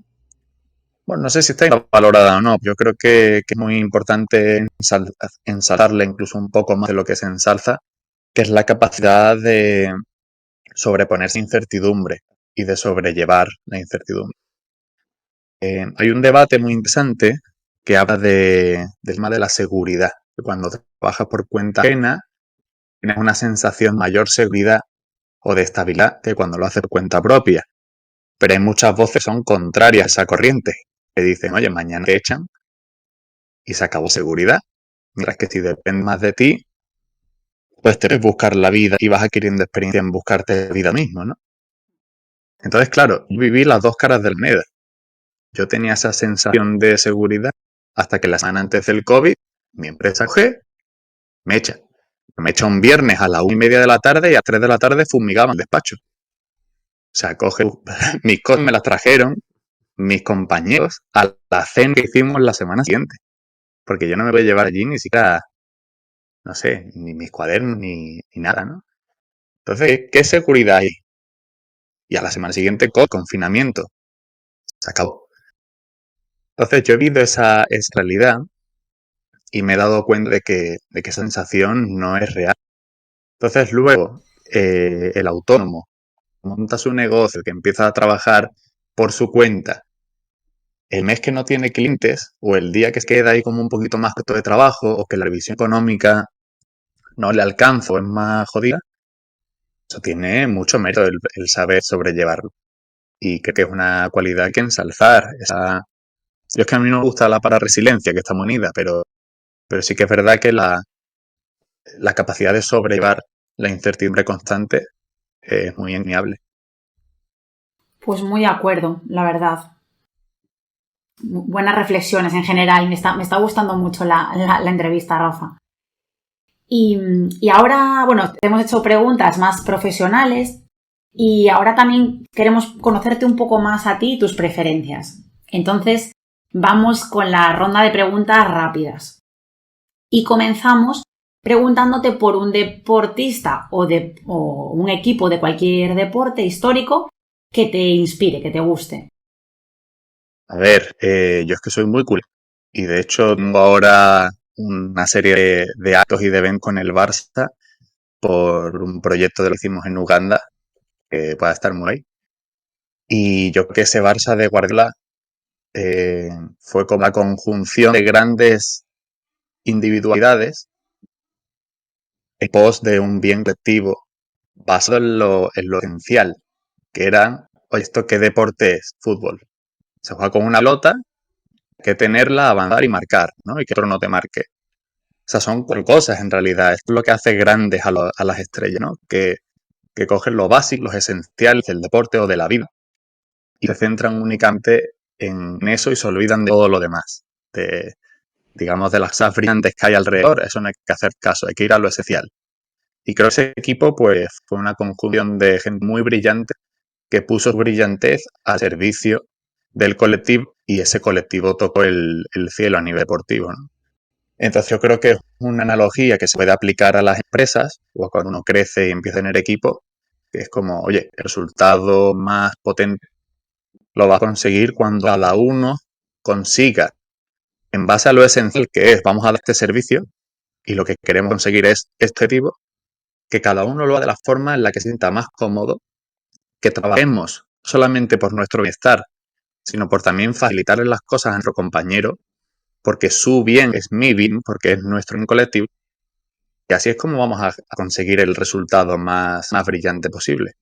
bueno, no sé si está infravalorada o no, yo creo que es muy importante ensalzarla incluso un poco más de lo que se ensalza, que es la capacidad de sobreponerse a incertidumbre y de sobrellevar la incertidumbre. Hay un debate muy interesante que habla del tema de la seguridad, que cuando trabajas por cuenta ajena tienes una sensación de mayor seguridad o de estabilidad que cuando lo haces por cuenta propia. Pero hay muchas voces que son contrarias a esa corriente, que dicen, oye, mañana te echan y se acabó seguridad. Mientras que si depende más de ti, pues te debes buscar la vida y vas adquiriendo experiencia en buscarte la vida mismo, ¿no? Entonces, claro, yo viví las dos caras del moneda. Yo tenía esa sensación de seguridad hasta que la semana antes del COVID, mi empresa coge, me echa. Me echa un viernes a las 1:30 de la tarde y a 3 de la tarde fumigaba el despacho. O sea, mis cosas me las trajeron mis compañeros a la cena que hicimos la semana siguiente. Porque yo no me voy a llevar allí ni siquiera, no sé, ni mis cuadernos ni nada, ¿no? Entonces, ¿qué seguridad hay? Y a la semana siguiente, confinamiento. Se acabó. Entonces, yo he visto esa realidad y me he dado cuenta de que esa sensación no es real. Entonces, luego, el autónomo monta su negocio, que empieza a trabajar por su cuenta, el mes que no tiene clientes o el día que se queda ahí como un poquito más corto de trabajo o que la revisión económica no le alcanza o es más jodida, eso tiene mucho mérito el saber sobrellevarlo. Y creo que es una cualidad que ensalzar. Yo es que a mí no me gusta la palabra resiliencia, que está muy unida, pero sí que es verdad que la capacidad de sobrellevar la incertidumbre constante es muy enviable. Pues muy de acuerdo, la verdad. Buenas reflexiones en general. Me está gustando mucho la entrevista, Rafa. Y ahora, bueno, te hemos hecho preguntas más profesionales y ahora también queremos conocerte un poco más a ti y tus preferencias. Entonces, vamos con la ronda de preguntas rápidas. Y comenzamos preguntándote por un deportista o un equipo de cualquier deporte histórico que te inspire, que te guste. A ver, yo es que soy muy cool. Y de hecho tengo ahora una serie de actos y de eventos con el Barça por un proyecto que lo hicimos en Uganda, que pueda estar muy ahí. Y yo creo que ese Barça de Guardiola fue como la conjunción de grandes individualidades en pos de un bien colectivo basado en lo esencial, que era, oye, ¿esto qué deporte es? Fútbol. Se juega con una pelota, hay que tenerla, avanzar y marcar, ¿no? Y que otro no te marque. O sea, son cosas en realidad. Esto es lo que hace grandes a las estrellas, ¿no? Que cogen lo básico, los esenciales del deporte o de la vida y se centran únicamente en eso y se olvidan de todo lo demás. Digamos, de las cosas brillantes que hay alrededor, eso no hay que hacer caso, hay que ir a lo esencial. Y creo que ese equipo, pues, fue una conjunción de gente muy brillante que puso su brillantez al servicio del colectivo y ese colectivo tocó el cielo a nivel deportivo, ¿no? Entonces yo creo que es una analogía que se puede aplicar a las empresas o cuando uno crece y empieza a tener equipo, que es como, oye, el resultado más potente lo va a conseguir cuando cada uno consiga, en base a lo esencial que es, vamos a dar este servicio y lo que queremos conseguir es este objetivo, que cada uno lo haga de la forma en la que se sienta más cómodo, que trabajemos solamente por nuestro bienestar, sino por también facilitarle las cosas a nuestro compañero, porque su bien es mi bien, porque es nuestro bien colectivo. Y así es como vamos a conseguir el resultado más brillante posible.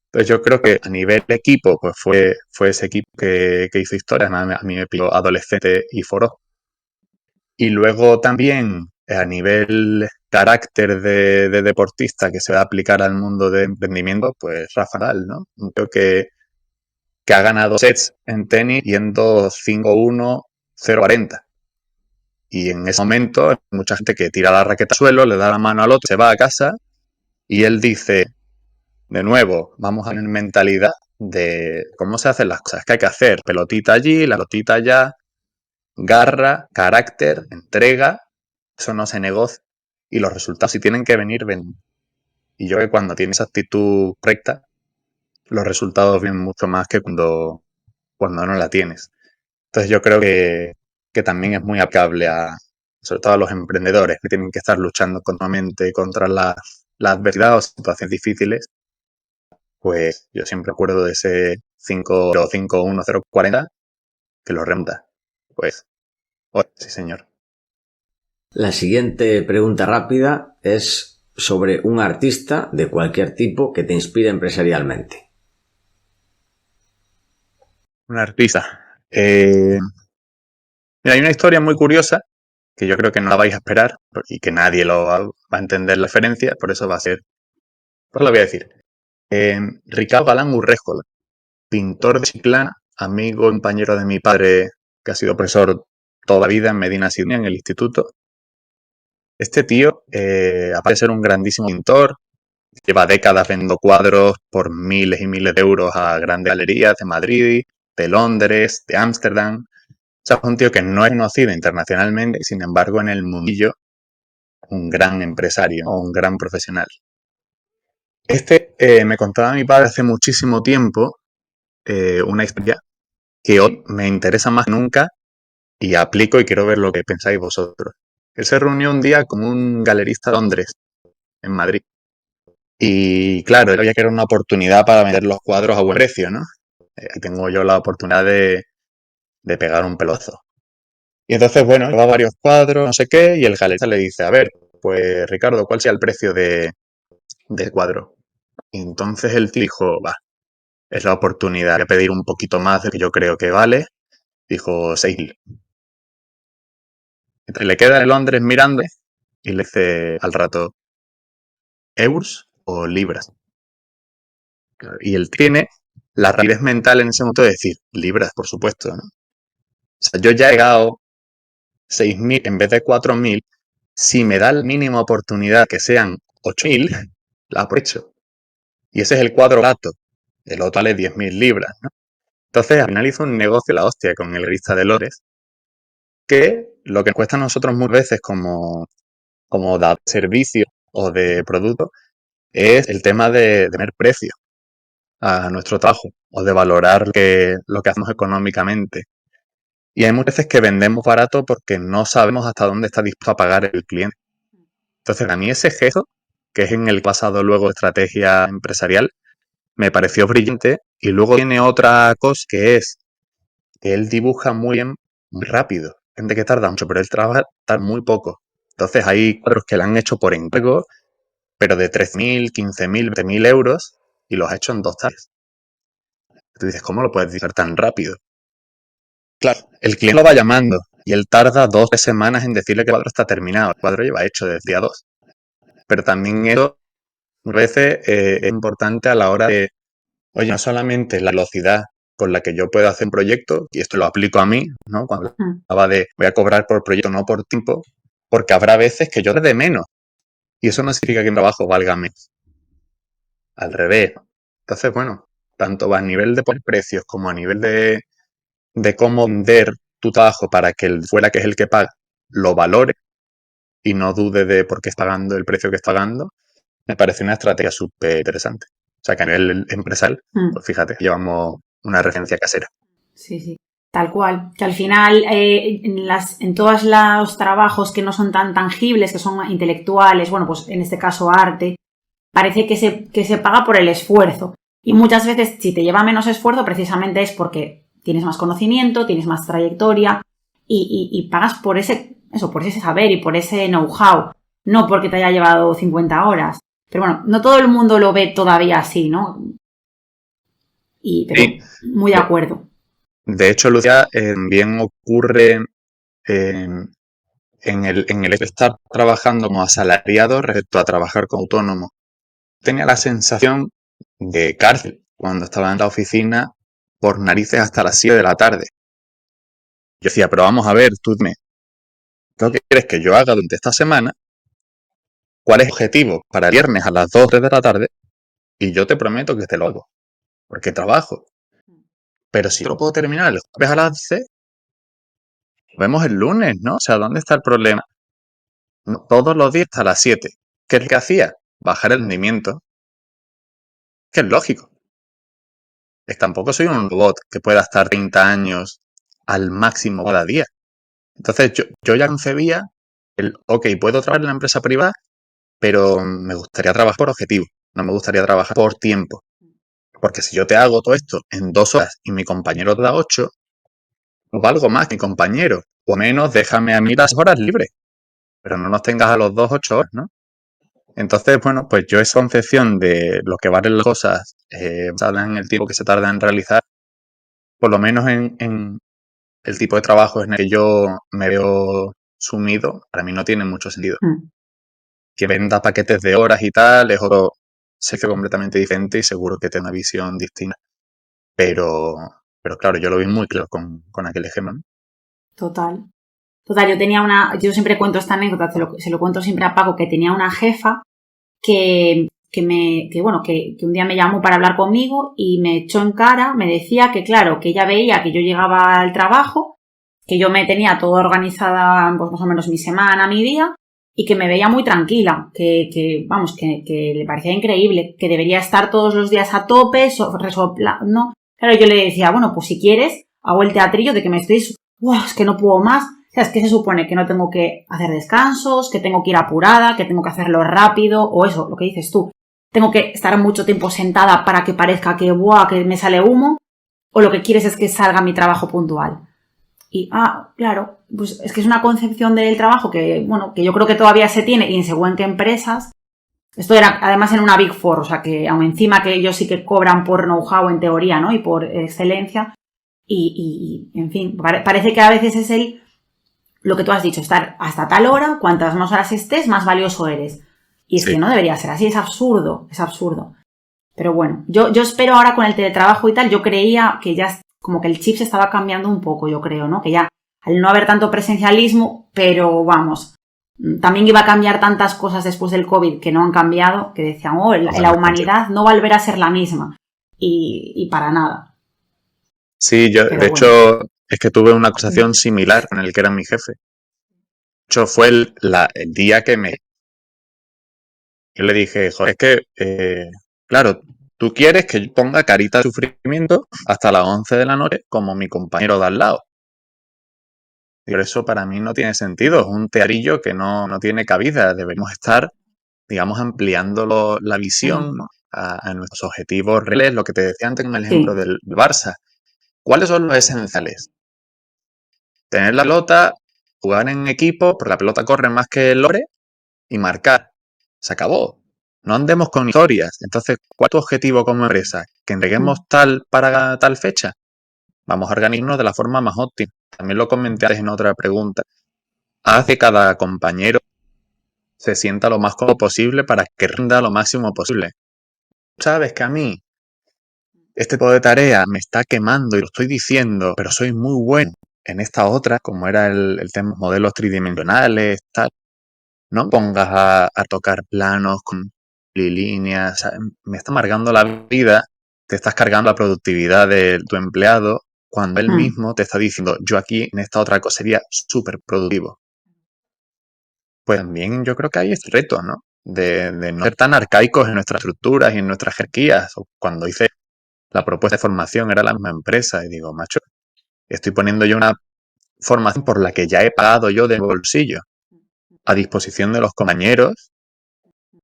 Entonces yo creo que a nivel equipo, pues fue ese equipo que hizo historia. Además, a mí me pilló adolescente y foro. Y luego también a nivel carácter de deportista que se va a aplicar al mundo de emprendimiento, pues Rafa Nadal, ¿no? Creo que ha ganado sets en tenis yendo 5-1, 0-40. Y en ese momento hay mucha gente que tira la raqueta al suelo, le da la mano al otro, se va a casa y él dice, de nuevo, vamos a tener mentalidad de cómo se hacen las cosas que hay que hacer. Pelotita allí, la pelotita allá, garra, carácter, entrega, eso no se negocia. Y los resultados, si tienen que venir, ven. Y yo creo que cuando tienes actitud correcta, los resultados vienen mucho más que cuando no la tienes. Entonces yo creo que también es muy aplicable sobre todo a los emprendedores que tienen que estar luchando continuamente contra la adversidad o situaciones difíciles. Pues yo siempre acuerdo de ese 5-1-0-40 que lo remonta. Pues, sí señor. La siguiente pregunta rápida es sobre un artista de cualquier tipo que te inspire empresarialmente. Un artista. Mira, hay una historia muy curiosa que yo creo que no la vais a esperar y que nadie lo va a entender la referencia, por eso va a ser, pues lo voy a decir. Ricardo Galán Urréjola, pintor de Chiclana, amigo, compañero de mi padre, que ha sido profesor toda la vida en Medina Sidonia, en el instituto. Este tío, aparte de ser un grandísimo pintor, lleva décadas vendiendo cuadros por miles y miles de euros a grandes galerías de Madrid, de Londres, de Ámsterdam. O sea, es un tío que no es conocido internacionalmente, sin embargo, en el mundillo, un gran empresario o un gran profesional. Me contaba mi padre hace muchísimo tiempo una historia que hoy me interesa más que nunca y aplico y quiero ver lo que pensáis vosotros. Él se reunió un día con un galerista de Londres, en Madrid. Y claro, él veía que era una oportunidad para vender los cuadros a buen precio, ¿no? Ahí tengo yo la oportunidad de pegar un pelozo. Y entonces, bueno, lleva varios cuadros, no sé qué, y el galerista le dice, a ver, pues Ricardo, ¿cuál sea el precio del cuadro? Y entonces él dijo, va, es la oportunidad de pedir un poquito más de lo que yo creo que vale. Dijo 6.000. Entonces le queda en Londres mirando y le dice al rato, ¿euros o libras? Y él tiene la rapidez mental en ese momento de decir, libras, por supuesto, ¿no? O sea, yo ya he llegado 6.000 en vez de 4.000. Si me da la mínima oportunidad que sean 8.000, la aprovecho. Y ese es el cuadro barato. El otro vale 10.000 libras, ¿no? Entonces, al final hizo un negocio la hostia con el lista de Lores, que lo que nos cuesta a nosotros muchas veces como dar servicio o de producto es el tema de tener precio a nuestro trabajo o de valorar lo que hacemos económicamente. Y hay muchas veces que vendemos barato porque no sabemos hasta dónde está dispuesto a pagar el cliente. Entonces, a mí ese gesto, que es en el pasado luego estrategia empresarial, me pareció brillante. Y luego tiene otra cosa que es que él dibuja muy bien, muy rápido. Gente que tarda mucho, pero él trabaja muy poco. Entonces hay cuadros que le han hecho por encargo, pero de 13.000, 15.000, 20.000 euros y los ha hecho en 2 tardes. Tú dices, ¿cómo lo puedes dibujar tan rápido? Claro, el cliente lo va llamando y él tarda 2 o 3 semanas en decirle que el cuadro está terminado. El cuadro lleva hecho desde el día 2. Pero también eso, a veces, es importante a la hora de, oye, no solamente la velocidad con la que yo puedo hacer un proyecto, y esto lo aplico a mí, ¿no? Cuando hablaba de voy a cobrar por proyecto, no por tiempo, porque habrá veces que yo de menos. Y eso no significa que mi trabajo valga menos. Al revés. Entonces, bueno, tanto a nivel de poner precios como a nivel de cómo vender tu trabajo para que el fuera que es el que paga lo valore y no dude de por qué está pagando el precio que está pagando, me parece una estrategia súper interesante. O sea que a nivel empresarial, pues fíjate, llevamos una referencia casera. Sí, sí. Tal cual. Que al final, en todos los trabajos que no son tan tangibles, que son intelectuales, bueno, pues en este caso arte, parece que se paga por el esfuerzo. Y muchas veces, si te lleva menos esfuerzo, precisamente es porque tienes más conocimiento, tienes más trayectoria y pagas por por ese saber y por ese know-how, no porque te haya llevado 50 horas. Pero bueno, no todo el mundo lo ve todavía así, ¿no? Pero Sí. muy de acuerdo. De hecho, Lucía, también ocurre en el hecho de estar trabajando como asalariado respecto a trabajar como autónomo. Tenía la sensación de cárcel cuando estaba en la oficina por narices hasta las 7 de la tarde. Yo decía, pero vamos a ver, tú dime, ¿qué quieres que yo haga durante esta semana? ¿Cuál es el objetivo para el viernes a las 2 o 3 de la tarde? Y yo te prometo que te lo hago, porque trabajo. Pero si yo lo puedo terminar el jueves a las 11, vemos el lunes, ¿no? O sea, ¿dónde está el problema? No, todos los días hasta las 7. ¿Qué es lo que hacía? Bajar el rendimiento, que es lógico. Tampoco soy un robot que pueda estar 30 años al máximo cada día. Entonces yo ya concebía ok, puedo trabajar en la empresa privada, pero me gustaría trabajar por objetivo, no me gustaría trabajar por tiempo. Porque si yo te hago todo esto en 2 horas y mi compañero te da 8, no valgo más que mi compañero. O menos déjame a mí las horas libres, pero no nos tengas a los dos 8 horas, ¿no? Entonces, bueno, pues yo esa concepción de lo que valen las cosas basada en el tiempo que se tarda en realizar, por lo menos en el tipo de trabajo en el que yo me veo sumido, para mí no tiene mucho sentido. Que venda paquetes de horas y tal es otro sector completamente diferente y seguro que tiene una visión distinta. Pero claro, yo lo vi muy claro con aquel ejemplo, ¿no? Total. Total, yo siempre cuento esta anécdota, se lo cuento siempre a Paco, que tenía una jefa que un día me llamó para hablar conmigo y me echó en cara, me decía que claro, que ella veía que yo llegaba al trabajo, que yo me tenía todo organizada, pues más o menos mi semana, mi día, y que me veía muy tranquila, que le parecía increíble, que debería estar todos los días a tope, no. Claro, yo le decía, bueno, pues si quieres, hago el teatrillo de que me estoy, es que no puedo más. O sea, es que se supone que no tengo que hacer descansos, que tengo que ir apurada, que tengo que hacerlo rápido, o eso, lo que dices tú. Tengo que estar mucho tiempo sentada para que parezca que me sale humo, o lo que quieres es que salga mi trabajo puntual. Y, claro, pues es que es una concepción del trabajo que yo creo que todavía se tiene, y en según qué empresas. Esto era además en una Big Four, o sea que aun encima que ellos sí que cobran por know-how en teoría, ¿no? Y por excelencia. Y en fin, parece que a veces es lo que tú has dicho, estar hasta tal hora, cuantas más horas estés, más valioso eres. Y es que no debería ser así, es absurdo. Pero bueno, yo espero ahora con el teletrabajo y tal, yo creía que ya como que el chip se estaba cambiando un poco, yo creo, ¿no? Que ya al no haber tanto presencialismo, pero vamos, también iba a cambiar tantas cosas después del COVID que no han cambiado, que decían, la humanidad no volverá a ser la misma. Y para nada. Sí, yo de hecho es que tuve una acusación similar con el que era mi jefe. De hecho, fue el día que yo le dije, joder, es que, claro, tú quieres que yo ponga carita de sufrimiento hasta las 11 de la noche como mi compañero de al lado. Pero eso para mí no tiene sentido, es un teatrillo que no tiene cabida. Debemos estar, digamos, ampliando la visión, ¿no? a nuestros objetivos reales, lo que te decía antes con el ejemplo del Barça. ¿Cuáles son los esenciales? Tener la pelota, jugar en equipo, porque la pelota corre más que el lore, y marcar. Se acabó. No andemos con historias. Entonces, ¿cuál es tu objetivo como empresa? ¿Que entreguemos tal para tal fecha? Vamos a organizarnos de la forma más óptima. También lo comenté antes en otra pregunta. Haz que cada compañero se sienta lo más cómodo posible para que rinda lo máximo posible. Sabes que a mí este tipo de tarea me está quemando y lo estoy diciendo, pero soy muy bueno en esta otra, como era el tema de modelos tridimensionales, tal. No pongas a tocar planos con líneas. O sea, me está amargando la vida, te estás cargando la productividad de tu empleado cuando él mismo te está diciendo, yo aquí en esta otra cosa sería súper productivo. Pues también yo creo que hay este reto, ¿no? De no ser tan arcaicos en nuestras estructuras y en nuestras jerarquías. Cuando hice la propuesta de formación era la misma empresa y digo, macho, estoy poniendo yo una formación por la que ya he pagado yo de bolsillo a disposición de los compañeros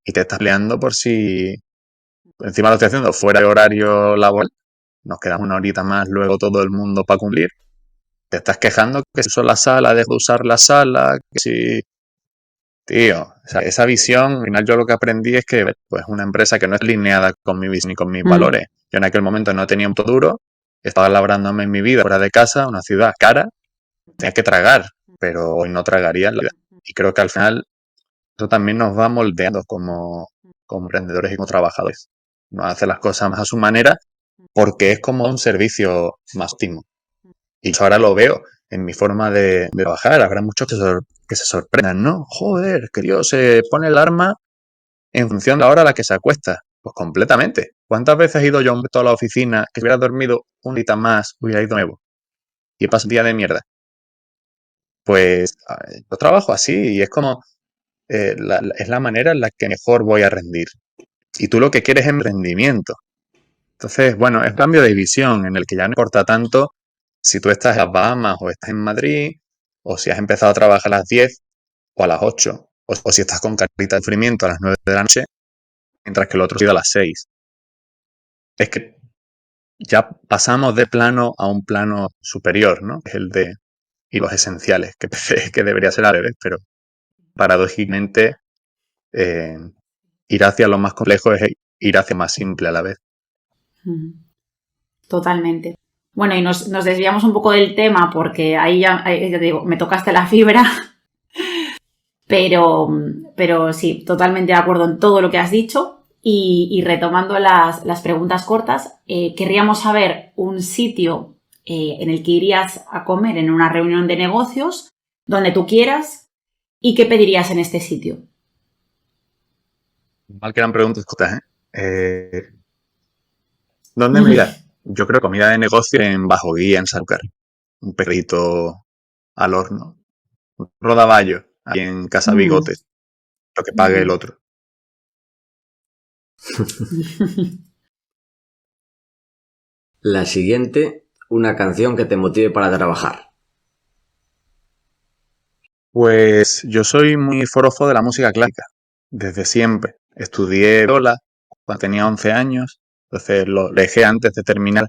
y te estás peleando por si encima lo estoy haciendo fuera de horario laboral, nos quedamos una horita más luego todo el mundo para cumplir, te estás quejando que si uso la sala, dejo de usar la sala, que si... Tío, o sea, esa visión, al final yo lo que aprendí es que pues una empresa que no es alineada con mi visión ni con mis valores. Yo en aquel momento no tenía un todo duro, estaba labrándome en mi vida fuera de casa, una ciudad cara, tenía que tragar, pero hoy no tragaría en la vida. Y creo que al final eso también nos va moldeando como emprendedores y como trabajadores. Nos hace las cosas más a su manera porque es como un servicio más óptimo. Y yo ahora lo veo en mi forma de trabajar. Habrá muchos que se sorprendan, ¿no? Joder, que Dios se pone el alarma en función de la hora a la que se acuesta. Pues completamente. ¿Cuántas veces he ido yo a la oficina que si hubiera dormido un día más hubiera ido nuevo? Y he pasado un día de mierda. Pues yo trabajo así y es como es la manera en la que mejor voy a rendir. Y tú lo que quieres es rendimiento. Entonces, bueno, es un cambio de visión en el que ya no importa tanto si tú estás en las Bahamas o estás en Madrid, o si has empezado a trabajar a las 10 o a las 8, o si estás con carita de sufrimiento a las 9 de la noche, mientras que el otro sigue a las 6. Es que ya pasamos de plano a un plano superior, ¿no? Es el de y los esenciales, que debería ser al revés, pero paradójicamente ir hacia lo más complejo es ir hacia más simple a la vez. Totalmente. Bueno, y nos desviamos un poco del tema porque ahí ya te digo, me tocaste la fibra, pero sí, totalmente de acuerdo en todo lo que has dicho. Y retomando las preguntas cortas, querríamos saber un sitio en el que irías a comer en una reunión de negocios donde tú quieras. ¿Y qué pedirías en este sitio? Mal que eran preguntas cortas, ¿eh? ¿Dónde me irá? Yo creo comida de negocio en Bajo Guía, en Sanlúcar. Un perrito al horno. Un rodaballo, ahí en Casa Mm. Bigotes. Lo que pague el Mm. otro. La siguiente, una canción que te motive para trabajar. Pues yo soy muy forofo de la música clásica, desde siempre. Estudié viola cuando tenía 11 años, entonces lo dejé antes de terminar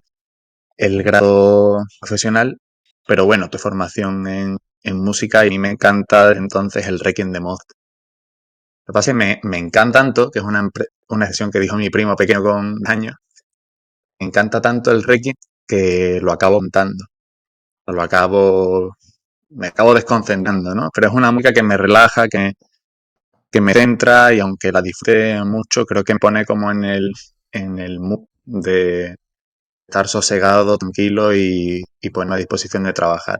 el grado profesional, pero bueno, tu formación en música y me encanta entonces el Requiem de Mozart. Lo que pasa es que me encanta tanto, que es una expresión que dijo mi primo pequeño con años, me encanta tanto el Requiem que lo acabo montando, me acabo desconcentrando, ¿no? Pero es una música que me relaja, que me centra y aunque la disfrute mucho, creo que me pone como en el mood de estar sosegado, tranquilo y ponerme a disposición de trabajar.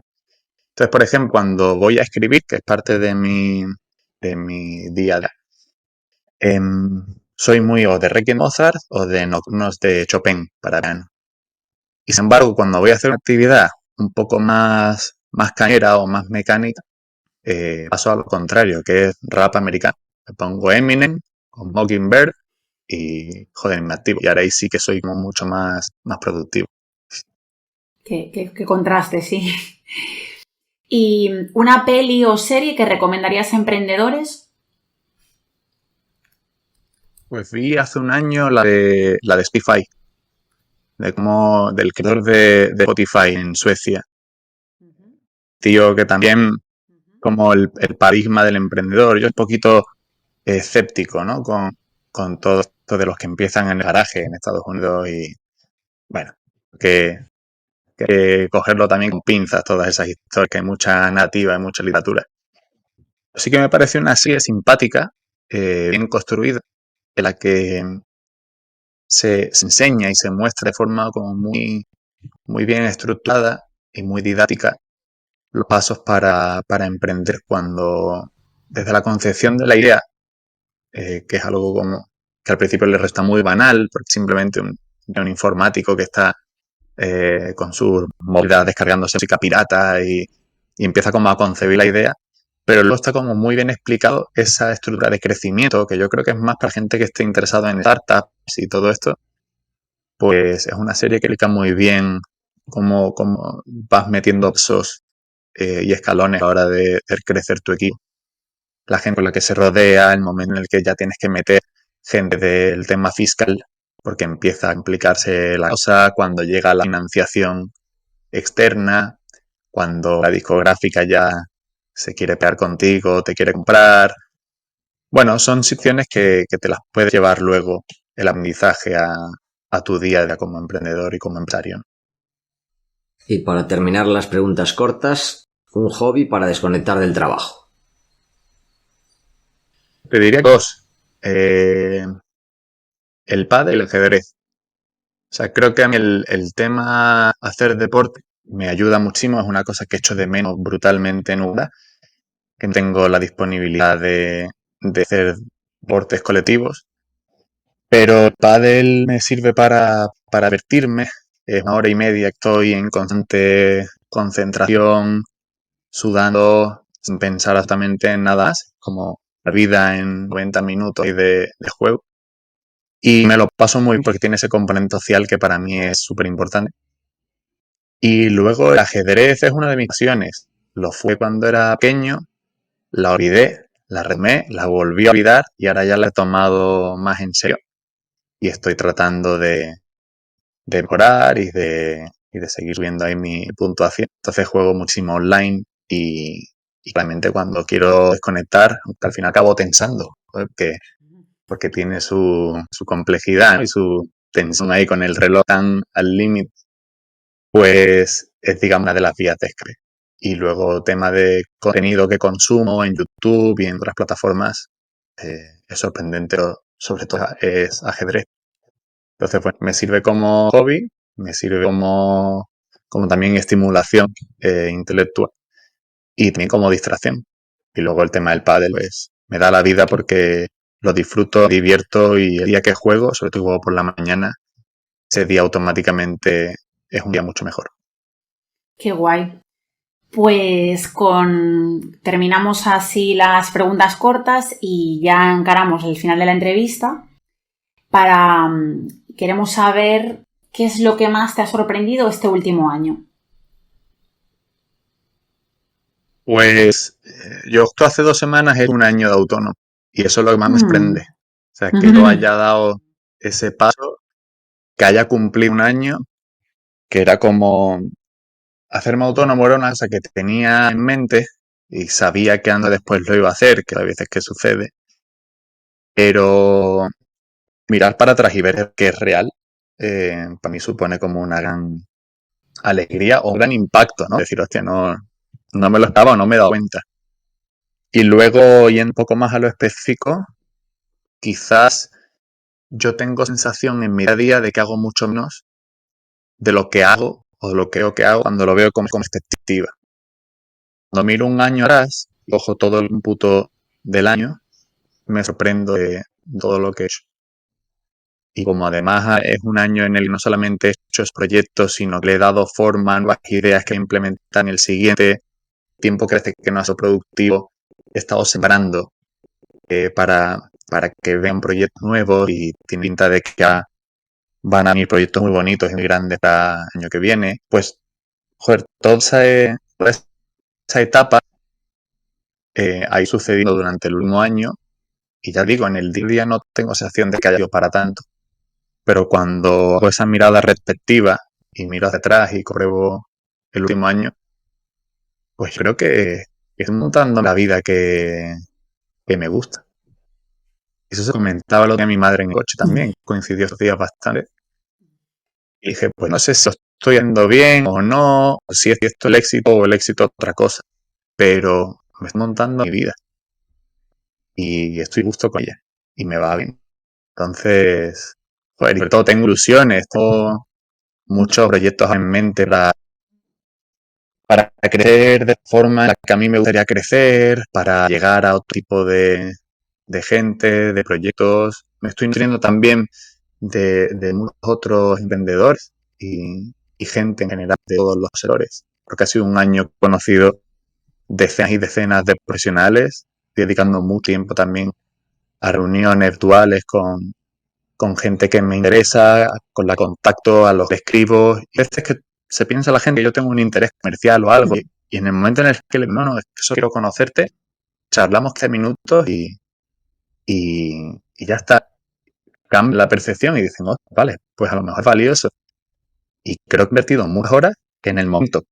Entonces, por ejemplo, cuando voy a escribir, que es parte de mi día a día, soy muy o de Requiem Mozart o de nocturnos de Chopin para piano. Y sin embargo, cuando voy a hacer una actividad un poco más cañera o más mecánica, paso a lo contrario, que es rap americano. Me pongo Eminem con Mockingbird y, joder, me activo. Y ahora ahí sí que soy como mucho más productivo. Qué contraste, sí. ¿Y una peli o serie que recomendarías a emprendedores? Pues vi hace un año la de Spotify, del creador de Spotify en Suecia. Tío que también como el paradigma del emprendedor. Yo un poquito escéptico, ¿no? Con todo esto de los que empiezan en el garaje en Estados Unidos y, bueno, que cogerlo también con pinzas, todas esas historias, que hay mucha nativa, hay mucha literatura. Así que me parece una serie simpática, bien construida, en la que se enseña y se muestra de forma como muy bien estructurada y muy didáctica los pasos para emprender cuando, desde la concepción de la idea, que es algo como que al principio le resta muy banal, porque simplemente un informático que está con sus movidas descargándose música pirata y empieza como a concebir la idea, pero luego está como muy bien explicado esa estructura de crecimiento, que yo creo que es más para gente que esté interesado en startups y todo esto, pues es una serie que explica muy bien cómo vas metiendo pasos y escalones a la hora de hacer crecer tu equipo. La gente con la que se rodea, el momento en el que ya tienes que meter gente del tema fiscal, porque empieza a complicarse la cosa, cuando llega la financiación externa, cuando la discográfica ya se quiere pegar contigo, te quiere comprar. Bueno, son situaciones que te las puedes llevar luego el aprendizaje a tu día a día como emprendedor y como empresario. Y para terminar las preguntas cortas, un hobby para desconectar del trabajo. Te diría dos. El pádel y el ajedrez. O sea, creo que a mí el tema hacer deporte me ayuda muchísimo. Es una cosa que echo de menos brutalmente en Uda, que no tengo la disponibilidad de hacer deportes colectivos. Pero el pádel me sirve para divertirme. Es una hora y media que estoy en constante concentración, sudando, sin pensar absolutamente en nada más, como la vida en 90 minutos de juego. Y me lo paso muy bien porque tiene ese componente social que para mí es súper importante. Y luego el ajedrez es una de mis pasiones. Lo fue cuando era pequeño, la olvidé, la remé, la volví a olvidar y ahora ya la he tomado más en serio. Y estoy tratando de mejorar y de seguir viendo ahí mi puntuación. Entonces juego muchísimo online y realmente cuando quiero desconectar, al final acabo tensando, porque tiene su complejidad, ¿no? Y su tensión ahí con el reloj tan al límite, pues es, digamos, una de las vías de escape. Y luego tema de contenido que consumo en YouTube y en otras plataformas, es sorprendente, pero sobre todo es ajedrez. Entonces, pues me sirve como hobby, me sirve como también estimulación intelectual. y también como distracción. Y luego el tema del pádel, pues me da la vida porque lo disfruto, divierto y el día que juego, sobre todo juego por la mañana, ese día automáticamente es un día mucho mejor. Qué guay. Pues terminamos así las preguntas cortas y ya encaramos el final de la entrevista. Queremos saber qué es lo que más te ha sorprendido este último año. Pues yo justo hace 2 semanas era un año de autónomo y eso es lo que más me sorprende. O sea, que yo haya dado ese paso, que haya cumplido un año, que era como hacerme autónomo era una cosa que tenía en mente y sabía que ando después lo iba a hacer, que a veces que sucede, pero mirar para atrás y ver que es real, para mí supone como una gran alegría o un gran impacto, ¿no? Decir, hostia, no me lo estaba o no me he dado cuenta. Y luego, yendo un poco más a lo específico, quizás yo tengo sensación en mi día a día de que hago mucho menos de lo que hago o de lo que creo que hago cuando lo veo como perspectiva. Cuando miro un año atrás, cojo todo el cómputo del año, me sorprendo de todo lo que he hecho. Y como además es un año en el que no solamente he hecho esos proyectos, sino que le he dado forma a nuevas ideas que implementar en el siguiente, tiempo que no ha sido productivo, he estado sembrando para que vean proyectos nuevos y tiene pinta de que ya van a venir proyectos muy bonitos y muy grandes para el año que viene. Pues, joder, toda esa etapa ha ido sucediendo durante el último año y ya digo, en el día a día no tengo sensación de que haya ido para tanto. Pero cuando hago esa mirada retrospectiva y miro hacia atrás y compruebo el último año, pues creo que estoy montando la vida que me gusta. Eso se comentaba lo que a mi madre en el coche también, coincidió esos días bastante. Y dije, pues no sé si lo estoy haciendo bien o no, o si es esto el éxito o el éxito otra cosa, pero me estoy montando mi vida y estoy justo con ella y me va bien. Entonces, pues, sobre todo tengo ilusiones, tengo muchos proyectos en mente para crecer de forma en la que a mí me gustaría crecer, para llegar a otro tipo de gente, de proyectos. Me estoy nutriendo también de muchos otros emprendedores y gente en general de todos los sectores, porque ha sido un año conocido decenas y decenas de profesionales, dedicando mucho tiempo también a reuniones virtuales con gente que me interesa, con la contacto, a los que escribo. Y a veces que se piensa la gente que yo tengo un interés comercial o algo, y en el momento en el que le digo, no, es que solo quiero conocerte, charlamos 15 minutos y ya está. Cambia la percepción y dicen, oh, vale, pues a lo mejor es valioso. Y creo que he invertido muchas horas que en el momento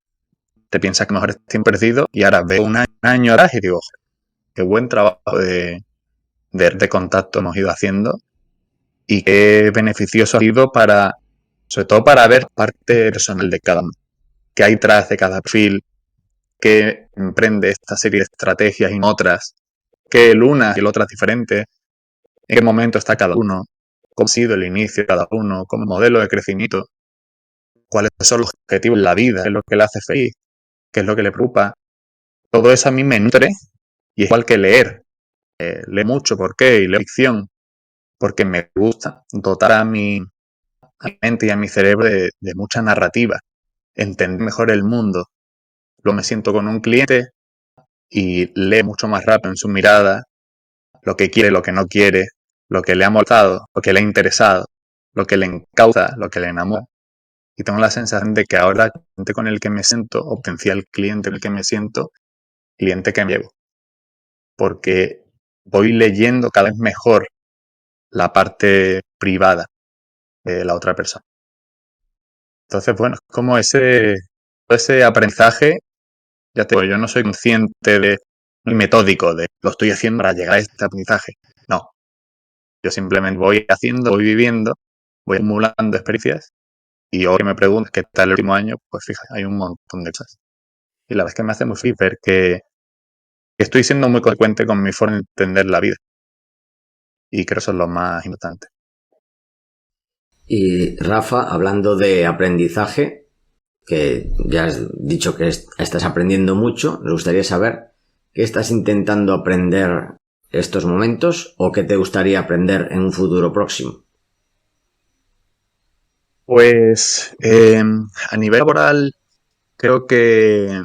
te piensas que mejor es tiempo perdido y ahora veo un año atrás y digo, qué buen trabajo de contacto hemos ido haciendo y qué beneficioso ha sido sobre todo para ver parte personal de cada uno, qué hay detrás de cada perfil, qué emprende esta serie de estrategias y otras, qué el una y el otra es diferente, en qué momento está cada uno, cómo ha sido el inicio de cada uno, como modelo de crecimiento, cuáles son los objetivos en la vida, qué es lo que le hace feliz, qué es lo que le preocupa. Todo eso a mí me nutre y es igual que leer. Leo mucho, ¿por qué? Y leo ficción, porque me gusta dotar a mi mente y a mi cerebro de mucha narrativa, entender mejor el mundo. Luego me siento con un cliente y leo mucho más rápido en su mirada lo que quiere, lo que no quiere, lo que le ha molestado, lo que le ha interesado, lo que le encausa, lo que le enamora. Y tengo la sensación de que ahora el cliente con el que me siento, o potencial cliente con el que me siento, cliente que me llevo. Porque voy leyendo cada vez mejor la parte privada de la otra persona. Entonces, bueno, es como ese aprendizaje, ya te digo, yo no soy consciente de metódico de lo estoy haciendo para llegar a este aprendizaje. No, yo simplemente voy haciendo, voy viviendo, voy acumulando experiencias y hoy que me preguntas qué tal el último año, pues fíjate, hay un montón de cosas. Y la verdad es que me hace muy feliz ver que estoy siendo muy consecuente con mi forma de entender la vida. Y creo que eso es lo más importante. Y Rafa, hablando de aprendizaje, que ya has dicho que estás aprendiendo mucho, nos gustaría saber qué estás intentando aprender estos momentos o qué te gustaría aprender en un futuro próximo. Pues a nivel laboral creo que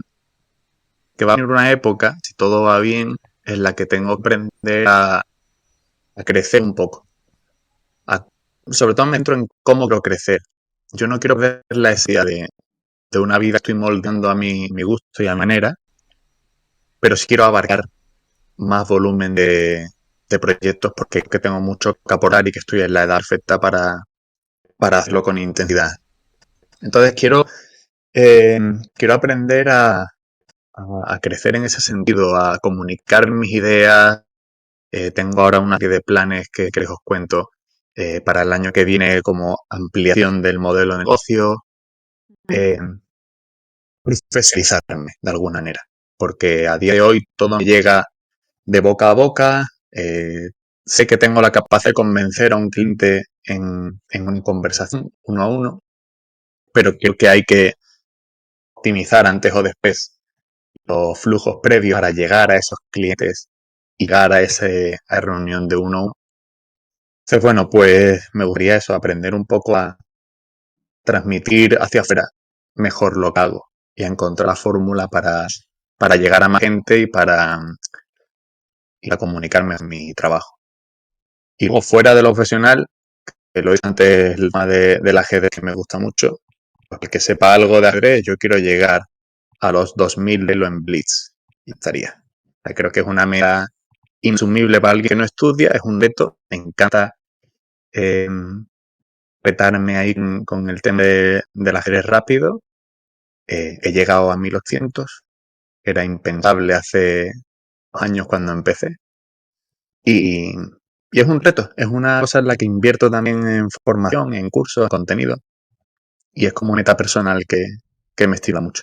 va a venir una época, si todo va bien, en la que tengo que aprender a crecer un poco. A- Sobre todo me centro en cómo quiero crecer. Yo no quiero ver la idea de una vida que estoy moldeando a mi gusto y a mi manera, pero sí quiero abarcar más volumen de proyectos porque creo que tengo mucho que aportar y que estoy en la edad perfecta para hacerlo con intensidad. Entonces quiero aprender a crecer en ese sentido, a comunicar mis ideas. Tengo ahora una serie de planes que os cuento para el año que viene como ampliación del modelo de negocio, eh, profesionalizarme de alguna manera, porque a día de hoy todo me llega de boca a boca. Sé que tengo la capacidad de convencer a un cliente en una conversación uno a uno, pero creo que hay que optimizar antes o después los flujos previos para llegar a esos clientes y llegar a esa reunión de uno a uno. Entonces, bueno, pues me gustaría eso, aprender un poco a transmitir hacia afuera mejor lo que hago y a encontrar la fórmula para llegar a más gente y a comunicarme en mi trabajo. Y luego fuera de lo profesional, que lo he dicho antes, el tema del ajedrez que me gusta mucho, pues el que sepa algo de ajedrez, yo quiero llegar a los 2000 de lo en Blitz y estaría. O sea, creo que es una meta insumible para alguien que no estudia, es un reto, me encanta eh, retarme ahí con el tema del ajedrez rápido. He llegado a 1800, era impensable hace años cuando empecé. Y, y es un reto, es una cosa en la que invierto también en formación, en cursos, en contenido. Y es como una meta personal que me estila mucho.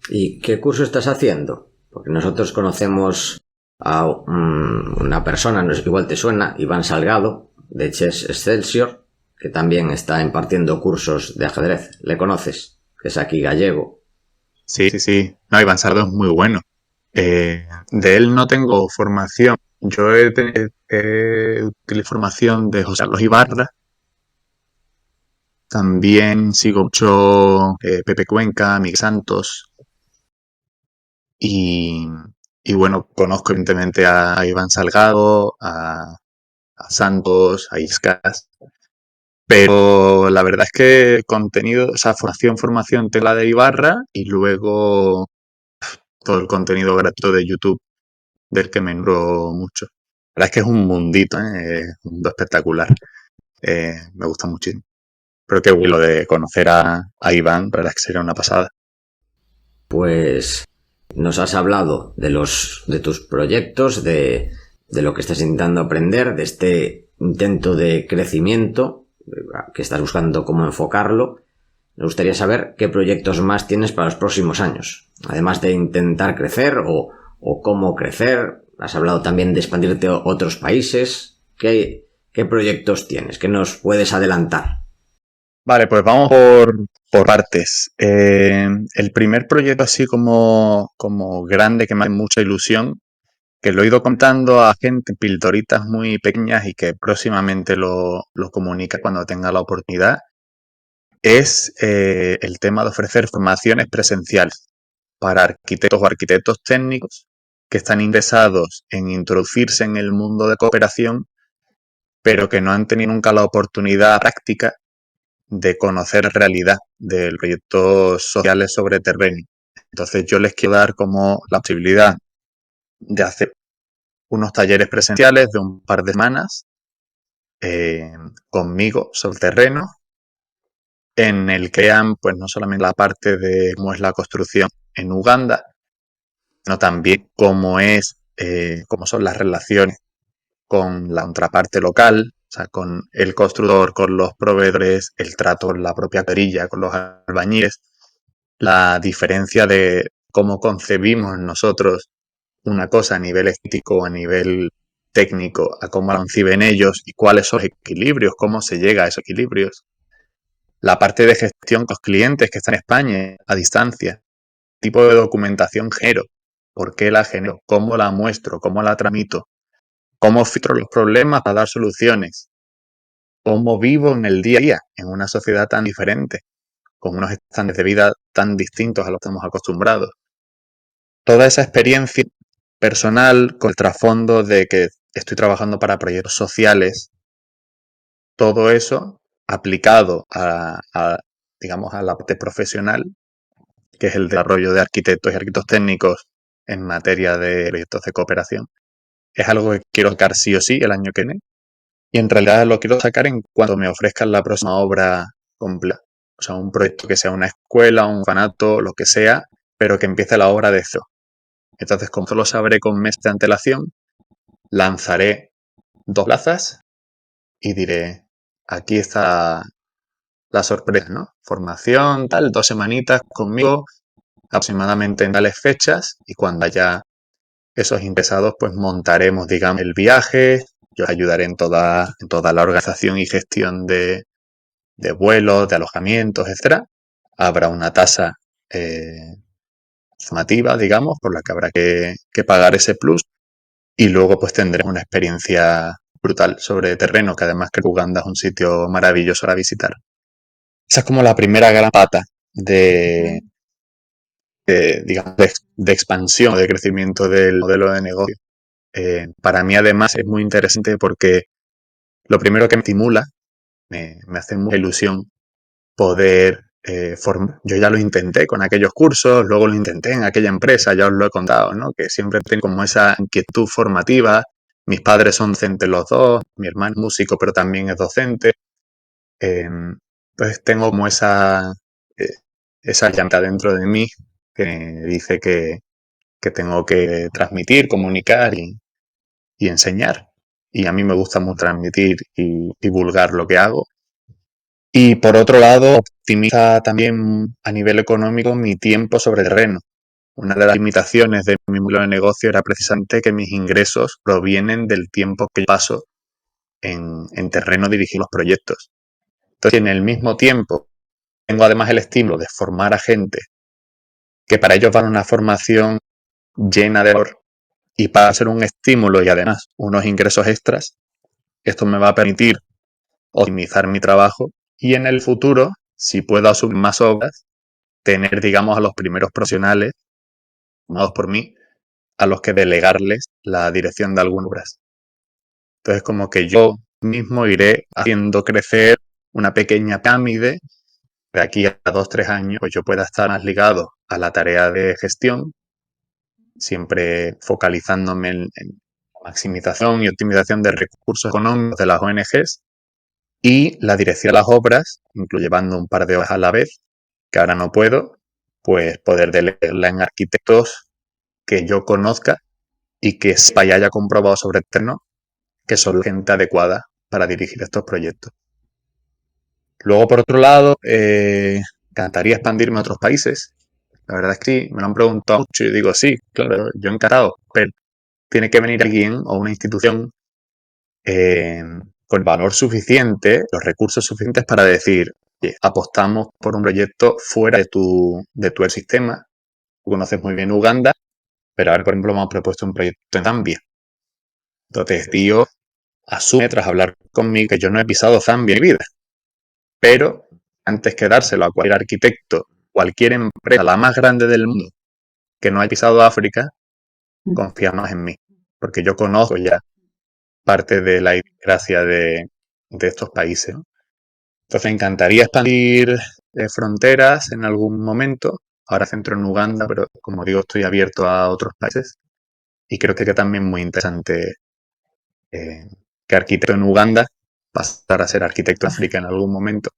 ¿Y qué curso estás haciendo? Porque nosotros conocemos a una persona, no sé, igual te suena, Iván Salgado, de Chess Excelsior, que también está impartiendo cursos de ajedrez. ¿Le conoces? Que es aquí gallego. Sí, sí, sí. No, Iván Sardo es muy bueno. De él no tengo formación. Yo he utilizado formación de José Carlos Ibarra. También sigo mucho Pepe Cuenca, Miguel Santos. Y, y bueno, conozco evidentemente a Iván Salgado, a Santos, a Iscas. Pero la verdad es que contenido, o sea, formación tengo la de Ibarra y luego todo el contenido gratuito de YouTube del que me nutro mucho. La verdad es que es un mundito, ¿eh? Un mundo espectacular. Me gusta muchísimo. Pero qué bueno lo de conocer a Iván, la verdad es que sería una pasada. Pues nos has hablado de tus proyectos, de lo que estás intentando aprender, de este intento de crecimiento que estás buscando cómo enfocarlo. Me gustaría saber qué proyectos más tienes para los próximos años. Además de intentar crecer o cómo crecer, has hablado también de expandirte a otros países. ¿Qué proyectos tienes? ¿Qué nos puedes adelantar? Vale, pues vamos por partes. El primer proyecto así como grande que me hace mucha ilusión, que lo he ido contando a gente, pildoritas muy pequeñas y que próximamente lo comunica cuando tenga la oportunidad, es el tema de ofrecer formaciones presenciales para arquitectos o arquitectos técnicos que están interesados en introducirse en el mundo de cooperación, pero que no han tenido nunca la oportunidad práctica de conocer realidad de proyectos sociales sobre terreno. Entonces yo les quiero dar como la posibilidad de hacer unos talleres presenciales de un par de semanas conmigo sobre terreno, en el que vean pues no solamente la parte de cómo es la construcción en Uganda, sino también cómo son las relaciones con la contraparte local, o sea, con el constructor, con los proveedores, el trato con la propia perilla, con los albañiles, la diferencia de cómo concebimos nosotros una cosa a nivel estético, a nivel técnico, a cómo la conciben ellos y cuáles son los equilibrios, cómo se llega a esos equilibrios. la parte de gestión con los clientes que están en España a distancia, tipo de documentación genero, por qué la genero, cómo la muestro, cómo la tramito, cómo filtro los problemas para dar soluciones, cómo vivo en el día a día en una sociedad tan diferente, con unos estándares de vida tan distintos a los que estamos acostumbrados. Toda esa experiencia personal con el trasfondo de que estoy trabajando para proyectos sociales, todo eso aplicado digamos, a la parte profesional, que es el desarrollo de arquitectos y arquitectos técnicos en materia de proyectos de cooperación, es algo que quiero sacar sí o sí el año que viene. Y en realidad lo quiero sacar en cuanto me ofrezcan la próxima obra completa. O sea, un proyecto que sea una escuela, un orfanato, lo que sea, pero que empiece la obra de cero. Entonces, como solo sabré con meses de antelación, lanzaré 2 plazas y diré, aquí está la sorpresa, ¿no? Formación, tal, 2 semanitas conmigo, aproximadamente en tales fechas, y cuando haya esos interesados, pues montaremos, digamos, el viaje, yo os ayudaré en toda la organización y gestión de vuelos, de alojamientos, etcétera. Habrá una tasa formativa, digamos, por la que habrá que pagar ese plus, y luego pues tendremos una experiencia brutal sobre terreno, que además que Uganda es un sitio maravilloso para visitar. Esa es como la primera gran pata digamos, de expansión, de crecimiento del modelo de negocio. Para mí además es muy interesante porque lo primero que me estimula, me hace mucha ilusión poder formar. Yo ya lo intenté con aquellos cursos, luego lo intenté en aquella empresa, ya os lo he contado, ¿no? Que siempre tengo como esa inquietud formativa. Mis padres son docentes los dos, mi hermano es músico pero también es docente. Entonces tengo como esa llanta dentro de mí que dice que tengo que transmitir, comunicar y enseñar. Y a mí me gusta mucho transmitir y divulgar lo que hago. Y por otro lado, optimiza también a nivel económico mi tiempo sobre terreno. Una de las limitaciones de mi modelo de negocio era precisamente que mis ingresos provienen del tiempo que yo paso en terreno dirigiendo los proyectos. Entonces, en el mismo tiempo, tengo además el estímulo de formar a gente que para ellos van a una formación llena de valor y para ser un estímulo y además unos ingresos extras, esto me va a permitir optimizar mi trabajo y en el futuro, si puedo asumir más obras, tener, digamos, a los primeros profesionales, formados por mí, a los que delegarles la dirección de algunas obras. Entonces, como que yo mismo iré haciendo crecer una pequeña pirámide. De aquí a 2-3 años, pues yo pueda estar más ligado a la tarea de gestión, siempre focalizándome en maximización y optimización de recursos económicos de las ONGs, y la dirección de las obras, incluyendo un par de obras a la vez, que ahora no puedo, pues poder delegarla en arquitectos que yo conozca y que sepa y haya comprobado sobre terreno que son la gente adecuada para dirigir estos proyectos. Luego, por otro lado, encantaría expandirme a otros países. La verdad es que sí, me lo han preguntado mucho y digo, sí, claro, yo encantado, pero tiene que venir alguien o una institución con valor suficiente, los recursos suficientes para decir, oye, apostamos por un proyecto fuera de tu ecosistema. Tú conoces muy bien Uganda, pero ahora, por ejemplo, hemos propuesto un proyecto en Zambia. Entonces, tío, asume tras hablar conmigo que yo no he pisado Zambia en mi vida, pero antes que dárselo a cualquier arquitecto, cualquier empresa, la más grande del mundo, que no haya pisado África, confía más en mí, porque yo conozco ya parte de la idiosincrasia de estos países, ¿no? Entonces, me encantaría expandir fronteras en algún momento. Ahora centro en Uganda, pero como digo, estoy abierto a otros países. Y creo que también muy interesante que arquitecto en Uganda pasar a ser arquitecto en África en algún momento.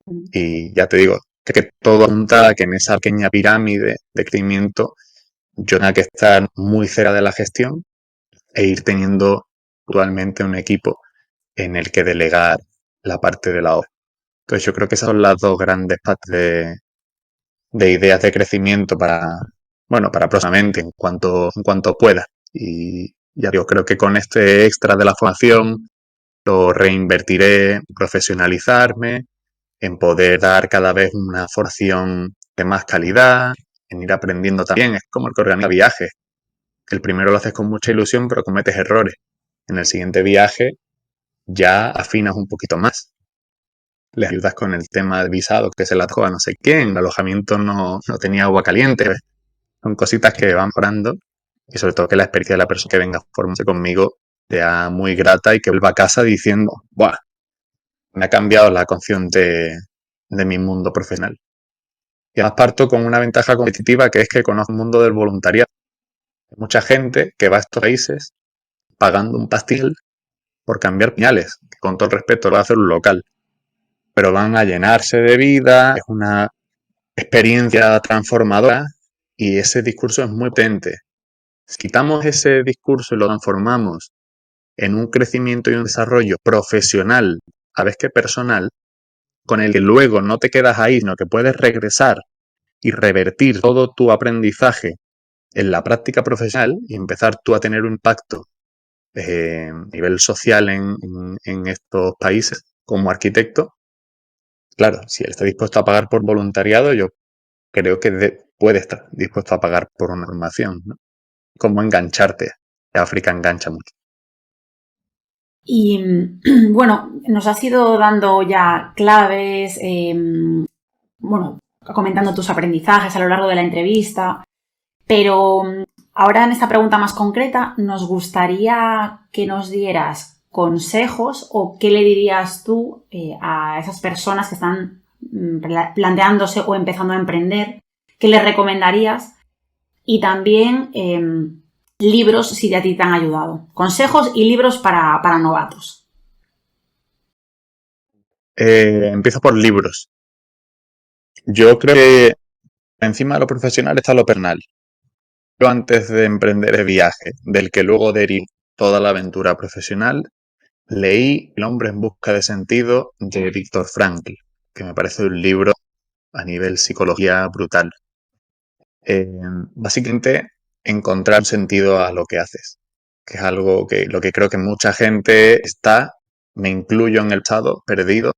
Y ya te digo, que todo apunta a que en esa pequeña pirámide de crecimiento yo tenga que estar muy cerca de la gestión e ir teniendo actualmente un equipo en el que delegar la parte de la obra. Entonces yo creo que esas son las dos grandes partes de ideas de crecimiento para próximamente, en cuanto pueda. Y ya digo, creo que con este extra de la formación lo reinvertiré, profesionalizarme en poder dar cada vez una formación de más calidad, en ir aprendiendo también. Es como el que organiza viajes. El primero lo haces con mucha ilusión, pero cometes errores. En el siguiente viaje ya afinas un poquito más. Les ayudas con el tema de visado, que se la tocó a no sé quién, el alojamiento no tenía agua caliente. Son cositas que van mejorando y sobre todo que la experiencia de la persona que venga a formarse conmigo sea muy grata y que vuelva a casa diciendo, ¡buah! Me ha cambiado la concepción de mi mundo profesional. Y además parto con una ventaja competitiva que es que conozco el mundo del voluntariado. Hay mucha gente que va a estos países pagando un pastel por cambiar pañales, que con todo el respeto lo va a hacer un local. Pero van a llenarse de vida, es una experiencia transformadora y ese discurso es muy potente. Si quitamos ese discurso y lo transformamos en un crecimiento y un desarrollo profesional, a vez que personal, con el que luego no te quedas ahí, sino que puedes regresar y revertir todo tu aprendizaje en la práctica profesional y empezar tú a tener un impacto a nivel social en estos países como arquitecto, claro, si él está dispuesto a pagar por voluntariado, yo creo que puede estar dispuesto a pagar por una formación, ¿no? Como engancharte. África engancha mucho. Y bueno, nos has ido dando ya claves, bueno, comentando tus aprendizajes a lo largo de la entrevista, pero ahora en esta pregunta más concreta nos gustaría que nos dieras consejos o qué le dirías tú a esas personas que están planteándose o empezando a emprender, qué les recomendarías y también libros si a ti te han ayudado. Consejos y libros para novatos. Empiezo por libros. Yo creo que encima de lo profesional está lo personal. Yo antes de emprender el viaje, del que luego derivo toda la aventura profesional, leí El hombre en busca de sentido de Viktor Frankl, que me parece un libro a nivel psicología brutal. Básicamente, encontrar sentido a lo que haces, que es algo que lo que creo que mucha gente está, me incluyo en el pasado, perdido,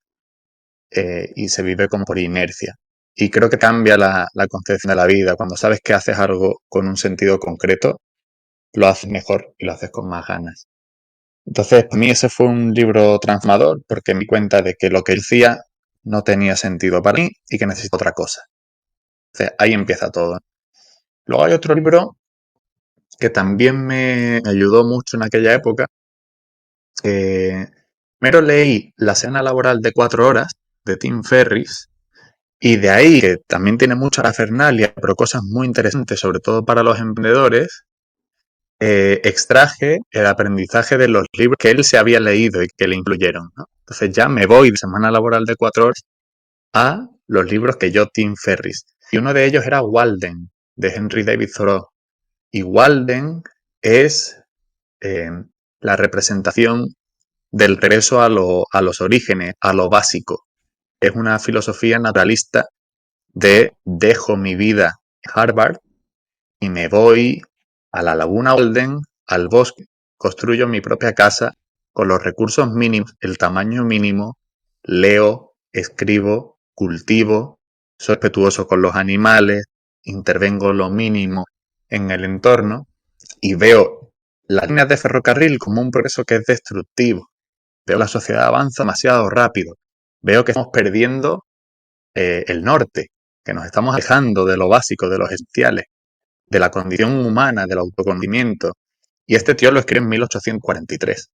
y se vive como por inercia. Y creo que cambia la concepción de la vida. Cuando sabes que haces algo con un sentido concreto, lo haces mejor y lo haces con más ganas. Entonces, para mí ese fue un libro transformador porque me di cuenta de que lo que decía no tenía sentido para mí y que necesito otra cosa. Entonces, ahí empieza todo. Luego hay otro libro que también me ayudó mucho en aquella época. Primero leí La semana laboral de 4 horas de Tim Ferriss y de ahí, que también tiene mucha parafernalia, pero cosas muy interesantes, sobre todo para los emprendedores, extraje el aprendizaje de los libros que él se había leído y que le incluyeron, ¿no? Entonces ya me voy de semana laboral de 4 horas a los libros que yo, Tim Ferriss. Y uno de ellos era Walden, de Henry David Thoreau. Y Walden es la representación del regreso a los orígenes, a lo básico. Es una filosofía naturalista de dejo mi vida en Harvard y me voy a la laguna Walden, al bosque, construyo mi propia casa con los recursos mínimos, el tamaño mínimo, leo, escribo, cultivo, soy respetuoso con los animales, intervengo lo mínimo en el entorno y veo las líneas de ferrocarril como un progreso que es destructivo. Veo la sociedad avanza demasiado rápido. Veo que estamos perdiendo el norte, que nos estamos alejando de lo básico, de los esenciales, de la condición humana, del autoconocimiento. Y este tío lo escribió en 1843.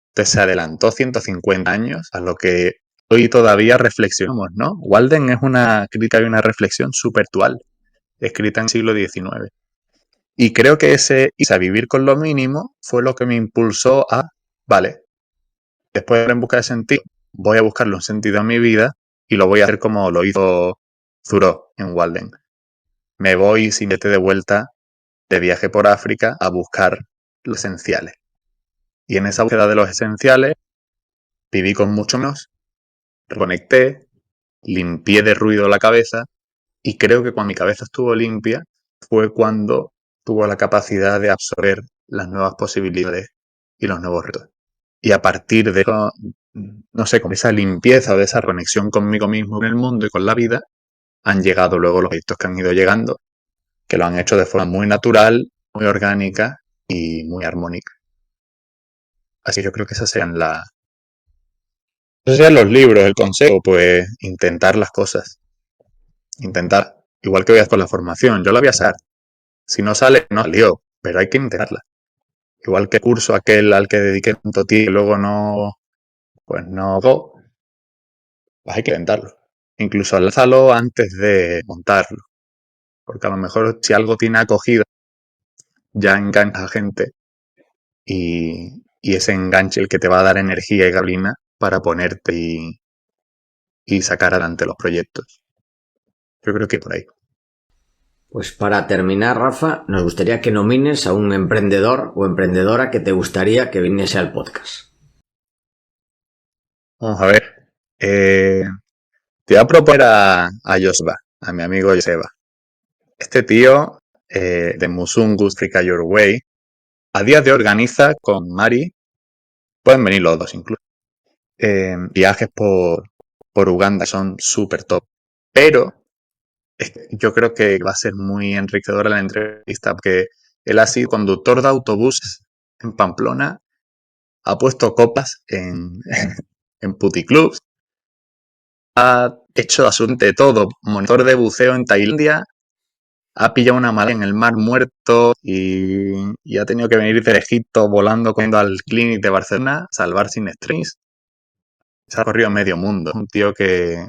Entonces se adelantó 150 años a lo que hoy todavía reflexionamos, ¿no? Walden es una crítica y una reflexión súper actual, escrita en el siglo XIX. Y creo que ese irse a vivir con lo mínimo fue lo que me impulsó a, vale, después de ir en busca de sentido, voy a buscarle un sentido a mi vida y lo voy a hacer como lo hizo Thoreau en Walden. Me voy sin vete de vuelta de viaje por África a buscar los esenciales. Y en esa búsqueda de los esenciales viví con mucho menos, reconecté, limpié de ruido la cabeza y creo que cuando mi cabeza estuvo limpia fue cuando tuvo la capacidad de absorber las nuevas posibilidades y los nuevos retos. Y a partir de eso no sé, con esa limpieza o de esa conexión conmigo mismo, con el mundo y con la vida, han llegado luego los proyectos que han ido llegando, que lo han hecho de forma muy natural, muy orgánica y muy armónica. Así que yo creo que esas serían esos serían los libros, el consejo, pues intentar las cosas. Intentar, igual que voy a hacer con la formación, yo la voy a hacer. Si no sale, no salió, pero hay que intentarla. Igual que el curso aquel al que dediqué tanto tiempo y luego pues no, pues hay que intentarlo. Incluso lánzalo antes de montarlo, porque a lo mejor si algo tiene acogida, ya engancha a gente y ese enganche el que te va a dar energía y gasolina para ponerte y sacar adelante los proyectos. Yo creo que por ahí. Pues para terminar, Rafa, nos gustaría que nomines a un emprendedor o emprendedora que te gustaría que viniese al podcast. Vamos a ver. Te voy a proponer a Josba, a mi amigo Joseba. Este tío de Musungu Africa Your Way, a día de hoy organiza con Mari, pueden venir los dos incluso, viajes por Uganda, son súper top. Pero yo creo que va a ser muy enriquecedora la entrevista, porque él ha sido conductor de autobús en Pamplona, ha puesto copas en puticlubs, ha hecho absolutamente todo, monitor de buceo en Tailandia, ha pillado una maleta en el mar muerto y ha tenido que venir de Egipto volando al Clinic de Barcelona a salvar sin strings. Se ha corrido medio mundo. Es un tío que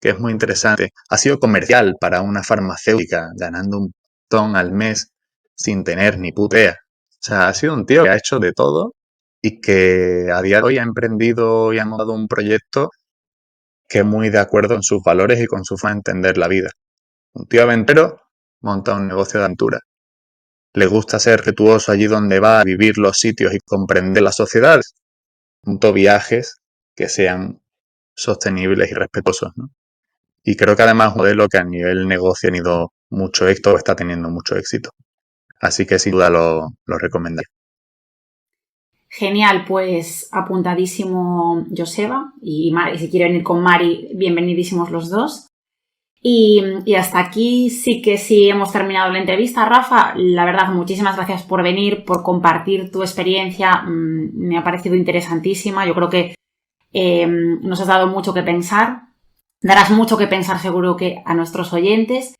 es muy interesante. Ha sido comercial para una farmacéutica, ganando un ton al mes sin tener ni puta idea. O sea, ha sido un tío que ha hecho de todo y que a día de hoy ha emprendido y ha montado un proyecto que es muy de acuerdo en sus valores y con su forma de entender la vida. Un tío aventero monta un negocio de aventura. Le gusta ser respetuoso allí donde va, a vivir los sitios y comprender las sociedades. Monta viajes que sean sostenibles y respetuosos, ¿no? Y creo que además es un modelo que a nivel negocio ha tenido mucho éxito o está teniendo mucho éxito. Así que sin duda lo recomendaría. Genial, pues apuntadísimo Joseba y Mari, si quiere venir con Mari, bienvenidísimos los dos. Y hasta aquí sí hemos terminado la entrevista. Rafa, la verdad, muchísimas gracias por venir, por compartir tu experiencia. Me ha parecido interesantísima. Yo creo que nos has dado mucho que pensar. Darás mucho que pensar seguro que a nuestros oyentes.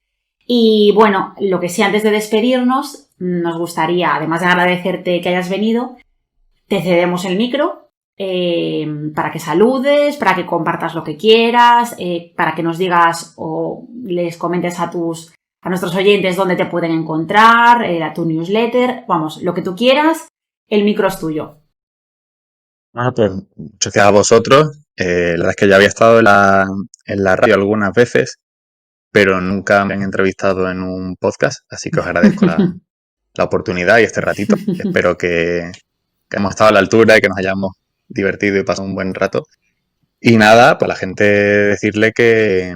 Y bueno, lo que sí, antes de despedirnos, nos gustaría, además de agradecerte que hayas venido, te cedemos el micro para que saludes, para que compartas lo que quieras, para que nos digas o les comentes a nuestros oyentes dónde te pueden encontrar, a tu newsletter, vamos, lo que tú quieras, el micro es tuyo. Pues muchas gracias a vosotros. La verdad es que ya había estado en la radio algunas veces, pero nunca me han entrevistado en un podcast, así que os agradezco la oportunidad y este ratito. Espero que hemos estado a la altura y que nos hayamos divertido y pasado un buen rato. Y nada, pues a la gente decirle que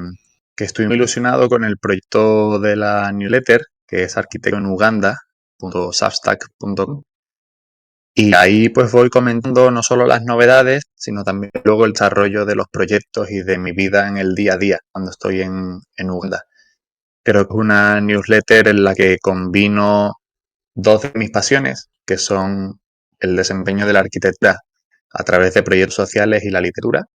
estoy muy ilusionado con el proyecto de la newsletter, que es arquitectoenuganda.substack.com. Y ahí pues voy comentando no solo las novedades, sino también luego el desarrollo de los proyectos y de mi vida en el día a día cuando estoy en Uganda. Creo que es una newsletter en la que combino dos de mis pasiones, que son el desempeño de la arquitectura a través de proyectos sociales y la literatura.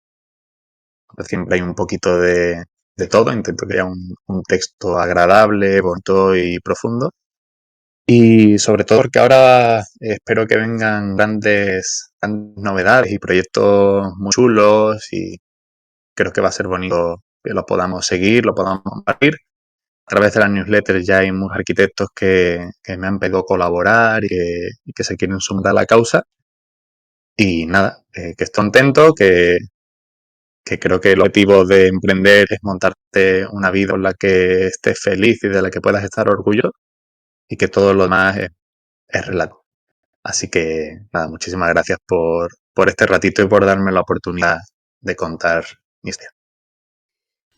Siempre hay un poquito de todo, intento que haya un texto agradable, bonito y profundo. Y sobre todo porque ahora espero que vengan grandes novedades y proyectos muy chulos y creo que va a ser bonito que lo podamos seguir, lo podamos compartir. A través de las newsletters ya hay muchos arquitectos que me han pedido colaborar y que se quieren sumar a la causa. Y nada, que estoy contento, que creo que el objetivo de emprender es montarte una vida en la que estés feliz y de la que puedas estar orgulloso y que todo lo demás es relativo. Así que nada, muchísimas gracias por este ratito y por darme la oportunidad de contar mi historia.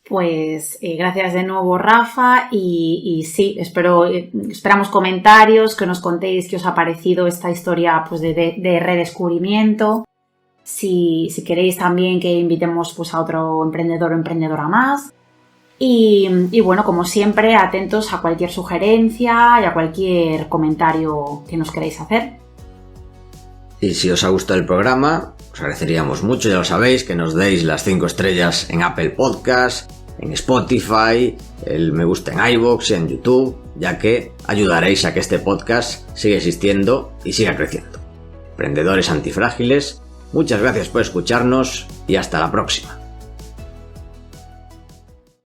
Pues gracias de nuevo, Rafa, y sí, esperamos comentarios, que nos contéis qué os ha parecido esta historia pues de redescubrimiento. si queréis también que invitemos pues, a otro emprendedor o emprendedora más. Y bueno, como siempre, atentos a cualquier sugerencia y a cualquier comentario que nos queráis hacer. Y si os ha gustado el programa, os agradeceríamos mucho, ya lo sabéis, que nos deis las 5 estrellas en Apple Podcast, en Spotify, el me gusta en iVoox y en YouTube, ya que ayudaréis a que este podcast siga existiendo y siga creciendo. Emprendedores antifrágiles, muchas gracias por escucharnos y hasta la próxima.